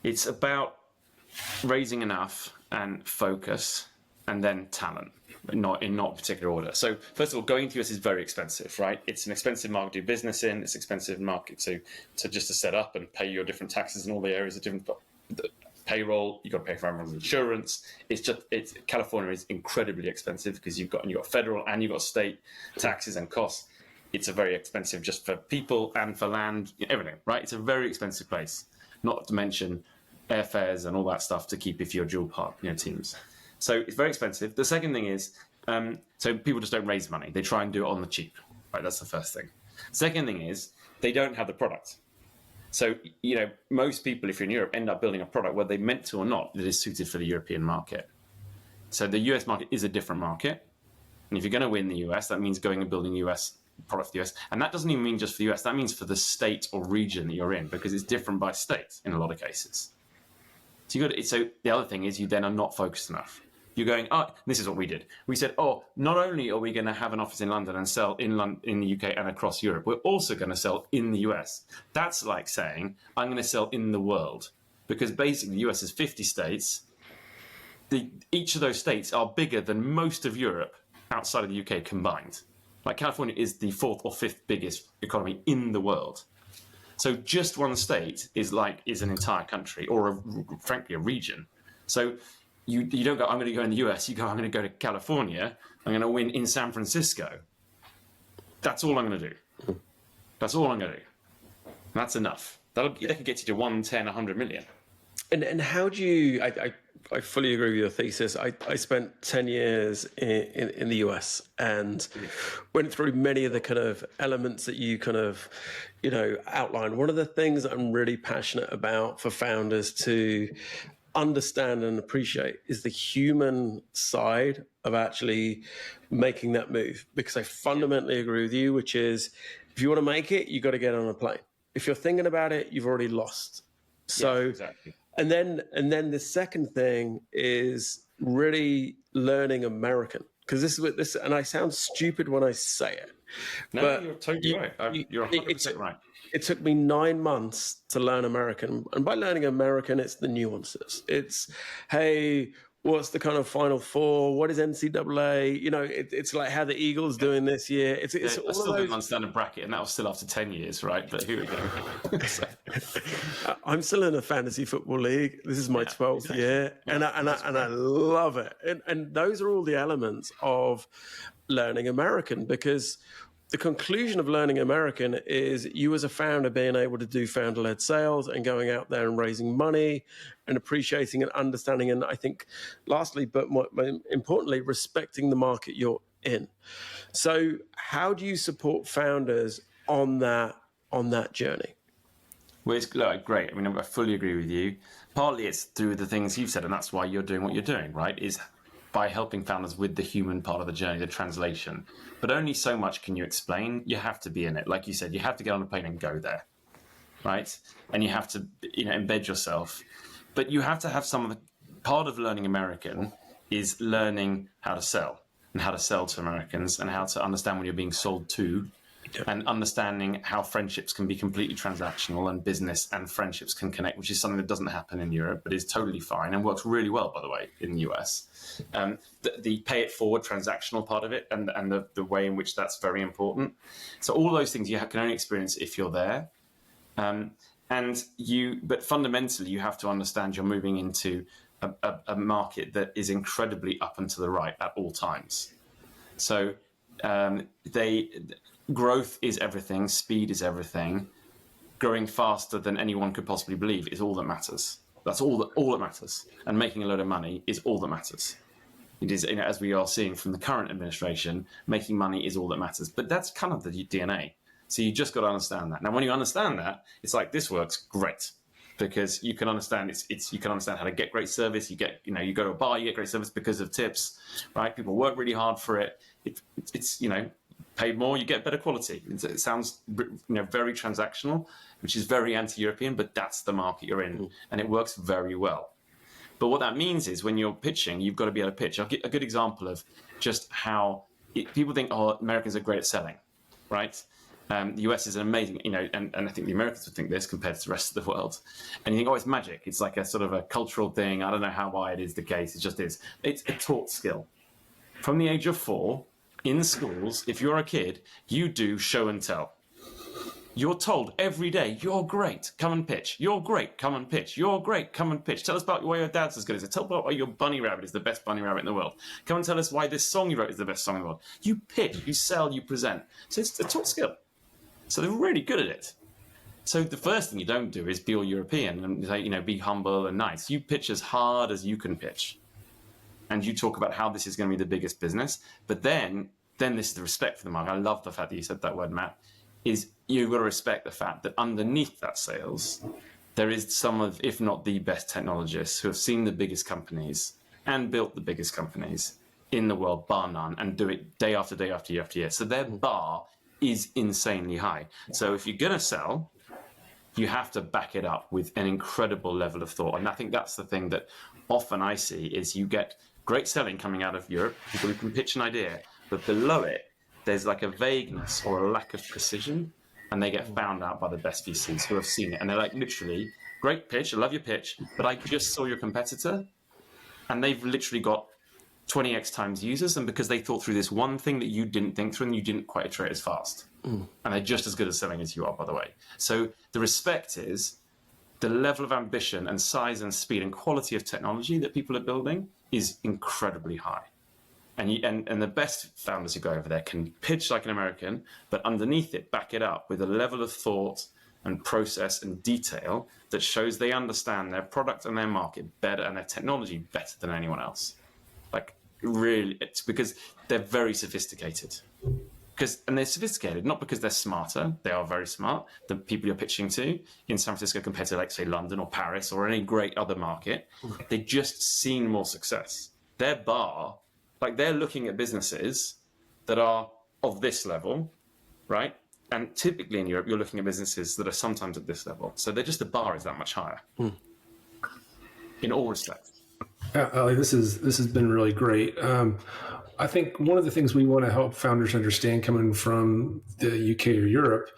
it's about raising enough and focus, and then talent, not in particular order. So first of all, going to the US is very expensive, right? It's an expensive market to do business in. It's an expensive market to just to set up and pay your different taxes in all the areas of different payroll. You've got to pay for everyone's insurance. California is incredibly expensive because you've got federal and you've got state taxes and costs. it's a very expensive just for people and for land, everything, right? It's a very expensive place, not to mention airfares and all that stuff to keep if you're dual part, teams. So it's very expensive. The second thing is, so people just don't raise money. They try and do it on the cheap, right? That's the first thing. Second thing is they don't have the product. So, most people, if you're in Europe, end up building a product, whether they meant to or not, that is suited for the European market. So the US market is a different market. And if you're going to win the US, that means going and building US product for the US. And that doesn't even mean just for the US. That means for the state or region that you're in, because it's different by state in a lot of cases. So the other thing is you then are not focused enough. You're going, this is what we did. We said, not only are we going to have an office in London and sell in the UK and across Europe, we're also going to sell in the US. That's like saying, I'm going to sell in the world. Because basically the US is 50 states. Each of those states are bigger than most of Europe outside of the UK combined. Like California is the 4th or 5th biggest economy in the world. So just one state is an entire country, or frankly a region. So you don't go, I'm going to go in the US, you go, I'm going to go to California, I'm going to win in San Francisco. That's all I'm going to do. That's all I'm going to do. And that's enough. That can get you to 1, 10, 100 million. And how do you, I fully agree with your thesis. I spent 10 years in the US and went through many of the kind of elements that you kind of, outlined. One of the things that I'm really passionate about for founders to understand and appreciate is the human side of actually making that move. Because I fundamentally agree with you, which is if you want to make it, you got to get on a plane. If you're thinking about it, you've already lost. So, exactly. And then the second thing is really learning American, because this is what this, and I sound stupid when I say it. No, but you're totally right. You're 100% right. It took me 9 months to learn American. And by learning American, it's the nuances. It's, hey, what's the kind of Final Four? What is NCAA? It's like how the Eagles doing this year. It's I all still of didn't those. understand a bracket, and that was still after 10 years, right? But here we go. I'm still in a fantasy football league. This is my 12th year, and I love it. And those are all the elements of learning American, because the conclusion of learning American is you as a founder being able to do founder-led sales and going out there and raising money and appreciating and understanding. And I think lastly, but more importantly, respecting the market you're in. So how do you support founders on that journey? Well, it's great. I mean, I fully agree with you. Partly it's through the things you've said, and that's why you're doing what you're doing, right? Is by helping founders with the human part of the journey, the translation. But only so much can you explain. You have to be in it. Like you said, you have to get on a plane and go there, right? And you have to embed yourself. But you have to have some of the part of learning American is learning how to sell and how to sell to Americans and how to understand when you're being sold to. And understanding how friendships can be completely transactional and business and friendships can connect, which is something that doesn't happen in Europe, but is totally fine and works really well, by the way, in the US. The pay it forward transactional part of it and the way in which that's very important. So all those things you can only experience if you're there. But fundamentally, you have to understand you're moving into a market that is incredibly up and to the right at all times. So growth is everything, speed is everything. Growing faster than anyone could possibly believe is all that matters. That's all that matters. And making a load of money is all that matters. It is, as we are seeing from the current administration, making money is all that matters. But that's kind of the DNA. So you just got to understand that. Now, when you understand that, it's like this works great because you can understand you can understand how to get great service. You go to a bar, you get great service because of tips, right? People work really hard for it. It's paid more, you get better quality. It sounds very transactional, which is very anti-European, but that's the market you're in, and it works very well. But what that means is when you're pitching, you've got to be able to pitch. I'll get a good example of just how people think, Americans are great at selling, right? The US is an amazing, and I think the Americans would think this compared to the rest of the world. And you think, it's magic. It's like a sort of a cultural thing. I don't know why it is the case. It just is. It's a taught skill. From the age of 4, in schools, if you're a kid, you do show and tell. You're told every day, you're great, come and pitch. You're great, come and pitch. You're great, come and pitch. Tell us about why your dad's as good as it. Tell us about why your bunny rabbit is the best bunny rabbit in the world. Come and tell us why this song you wrote is the best song in the world. You pitch, you sell, you present. So it's a top skill. So they're really good at it. So the first thing you don't do is be all European and say, be humble and nice. You pitch as hard as you can pitch. And you talk about how this is going to be the biggest business. But then this is the respect for the market. I love the fact that you said that word, Matt, is you've got to respect the fact that underneath that sales, there is some of, if not the best technologists who have seen the biggest companies and built the biggest companies in the world, bar none, and do it day after day after year after year. So their bar is insanely high. So if you're going to sell, you have to back it up with an incredible level of thought. And I think that's the thing that often I see is you get great selling coming out of Europe, people who can pitch an idea, but below it, there's like a vagueness or a lack of precision, and they get found out by the best VCs who have seen it. And they're like, literally, great pitch, I love your pitch, but I just saw your competitor, and they've literally got 20x times users, and because they thought through this one thing that you didn't think through and you didn't quite iterate as fast. And they're just as good at selling as you are, by the way. So the respect is the level of ambition and size and speed and quality of technology that people are building is incredibly high. And the best founders who go over there can pitch like an American, but underneath it, back it up with a level of thought and process and detail that shows they understand their product and their market better and their technology better than anyone else. Like, really, it's because they're very sophisticated. And they're sophisticated, not because they're smarter. They are very smart, the people you're pitching to in San Francisco compared to, like, say, London or Paris or any great other market. They've just seen more success. Their bar... Like, they're looking at businesses that are of this level, right? And typically in Europe, you're looking at businesses that are sometimes at this level. So the bar is that much higher in all respects. Ali, this has been really great. I think one of the things we want to help founders understand coming from the UK or Europe,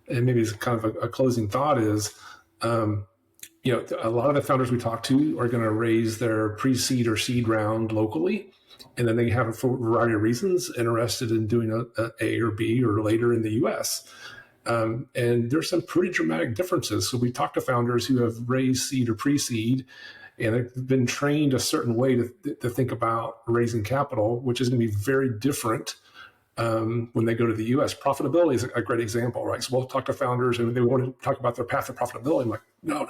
and maybe it's kind of a closing thought, is a lot of the founders we talk to are going to raise their pre-seed or seed round locally. And then they have, for a variety of reasons, interested in doing a A or B or later in the US. And there's some pretty dramatic differences. So we talk to founders who have raised seed or pre-seed, and they've been trained a certain way to think about raising capital, which is going to be very different when they go to the US. Profitability is a great example, right? So we'll talk to founders and they want to talk about their path to profitability. I'm like, no,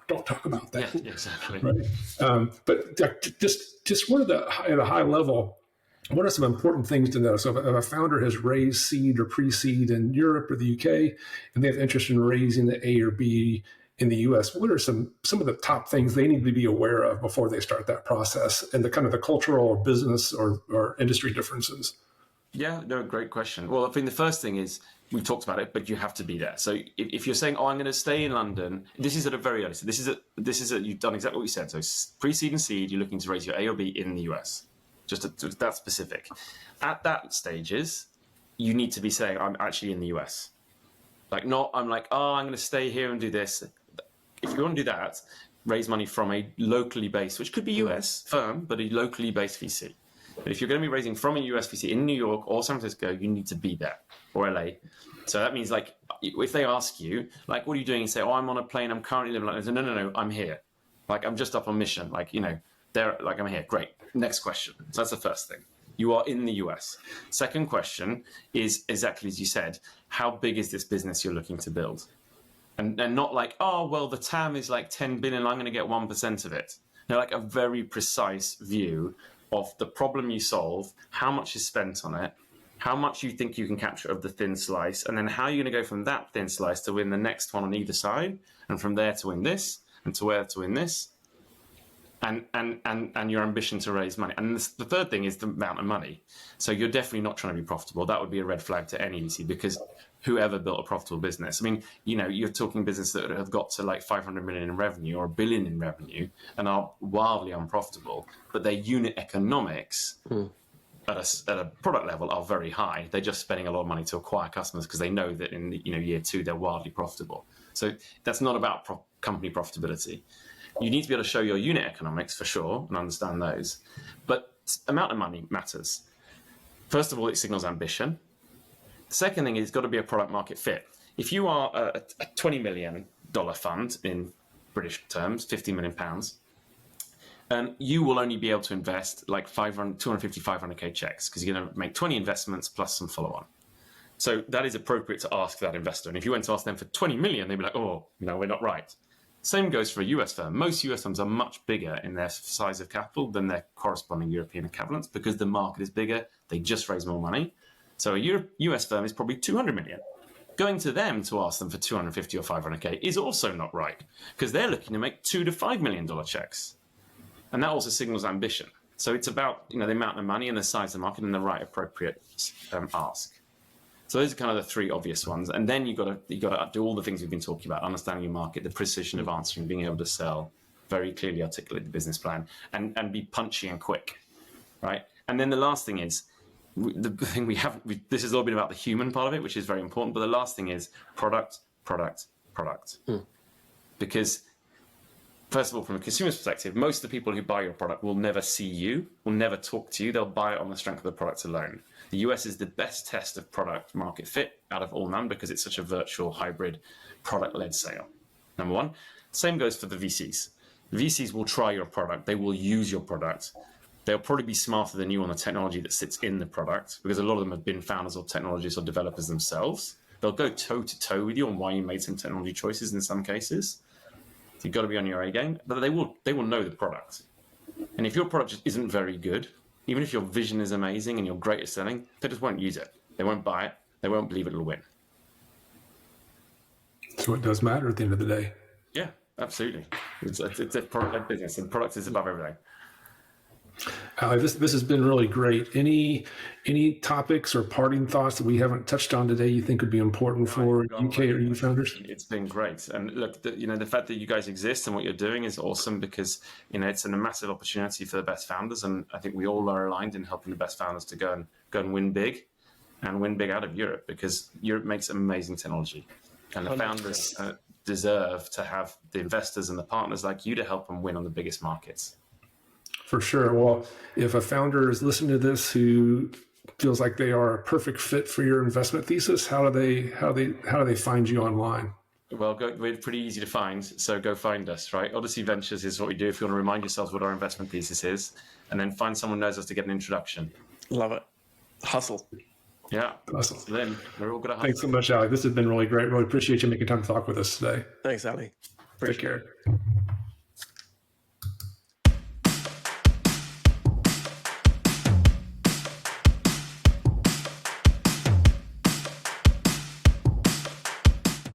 don't talk about that. Yeah, exactly. Right? But just what at a high level, what are some important things to know? So if a founder has raised seed or pre-seed in Europe or the UK, and they have interest in raising the A or B in the US, what are some of the top things they need to be aware of before they start that process, and the kind of the cultural or business or industry differences? Yeah, no, great question. Well, I think the first thing is, we've talked about it, but you have to be there. So if you're saying, I'm going to stay in London, this is at a very early stage. You've done exactly what you said. So pre-seed and seed, you're looking to raise your A or B in the US. Just that specific. At that stages, you need to be saying, I'm actually in the US. Like, not, I'm like, I'm going to stay here and do this. If you want to do that, raise money from a locally based, which could be US firm, but a locally based VC. But if you're going to be raising from a US VC in New York or San Francisco, you need to be there, or LA. So that means, like, if they ask you, like, what are you doing? You say, I'm on a plane, I'm currently living like this. No, I'm here. Like, I'm just up on mission. Like, I'm here. Great. Next question. So that's the first thing. You are in the US. Second question is exactly as you said, how big is this business you're looking to build? And not like, the TAM is like 10 billion, I'm going to get 1% of it. No, like a very precise view of the problem you solve, how much is spent on it, how much you think you can capture of the thin slice, and then how you're going to go from that thin slice to win the next one on either side, and from there to win this, and to where to win this, and your ambition to raise money. And the third thing is the amount of money. So you're definitely not trying to be profitable. That would be a red flag to any VC, because whoever built a profitable business, I mean, you're talking business that have got to like 500 million in revenue or $1 billion in revenue and are wildly unprofitable, but their unit economics at a product level are very high. They're just spending a lot of money to acquire customers because they know that in year two they're wildly profitable. So that's not about company profitability. You need to be able to show your unit economics for sure and understand those, but amount of money matters. First of all, it signals ambition. The second thing is it's got to be a product market fit. if you are a $20 million fund in British terms, £50 million, you will only be able to invest like 250, 500k checks because you're going to make 20 investments plus some follow-on. So that is appropriate to ask that investor. And if you went to ask them for 20 million, they'd be like, oh, no, we're not right. Same goes for a US firm. Most US firms are much bigger in their size of capital than their corresponding European equivalents because the market is bigger. They just raise more money. So a US firm is probably 200 million. Going to them to ask them for 250 or 500k is also not right because they're looking to make $2 to $5 million checks. And that also signals ambition. So it's about the amount of money and the size of the market and the right appropriate ask. So those are kind of the three obvious ones. And then you've got to do all the things we've been talking about, understanding your market, the precision of answering, being able to sell, very clearly articulate the business plan, and be punchy and quick, right? And then the last thing is, the thing this has all been about the human part of it, which is very important. But the last thing is product. Because first of all, from a consumer's perspective, most of the people who buy your product will never see you, will never talk to you. They'll buy it on the strength of the product alone. The US is the best test of product market fit out of all none because it's such a virtual hybrid product-led sale. Number one. Same goes for the VCs. VCs will try your product. They will use your product. They'll probably be smarter than you on the technology that sits in the product because a lot of them have been founders or technologists or developers themselves. They'll go toe-to-toe with you on why you made some technology choices in some cases. So you've got to be on your A game, but they will know the product. And if your product just isn't very good, even if your vision is amazing and you're great at selling, they just won't use it. They won't buy it. They won't believe it'll win. So it does matter at the end of the day. Yeah, absolutely. It's a product business, and product is above everything. This has been really great. Any topics or parting thoughts that we haven't touched on today you think would be important for UK or EU founders? It's been great, and look, the fact that you guys exist and what you're doing is awesome because it's a massive opportunity for the best founders, and I think we all are aligned in helping the best founders to go and win big, and win big out of Europe because Europe makes amazing technology, and the 100%. Founders deserve to have the investors and the partners like you to help them win on the biggest markets. For sure. Well, if a founder is listening to this who feels like they are a perfect fit for your investment thesis, how do they find you online? Well, we're pretty easy to find, so go find us, right? Odyssey Ventures is what we do if you want to remind yourselves what our investment thesis is, and then find someone who knows us to get an introduction. Love it. Hustle. Yeah. Hustle. So then we're all going to hustle. Thanks so much, Ali. This has been really great. Really appreciate you making time to talk with us today. Thanks, Ali. Take care.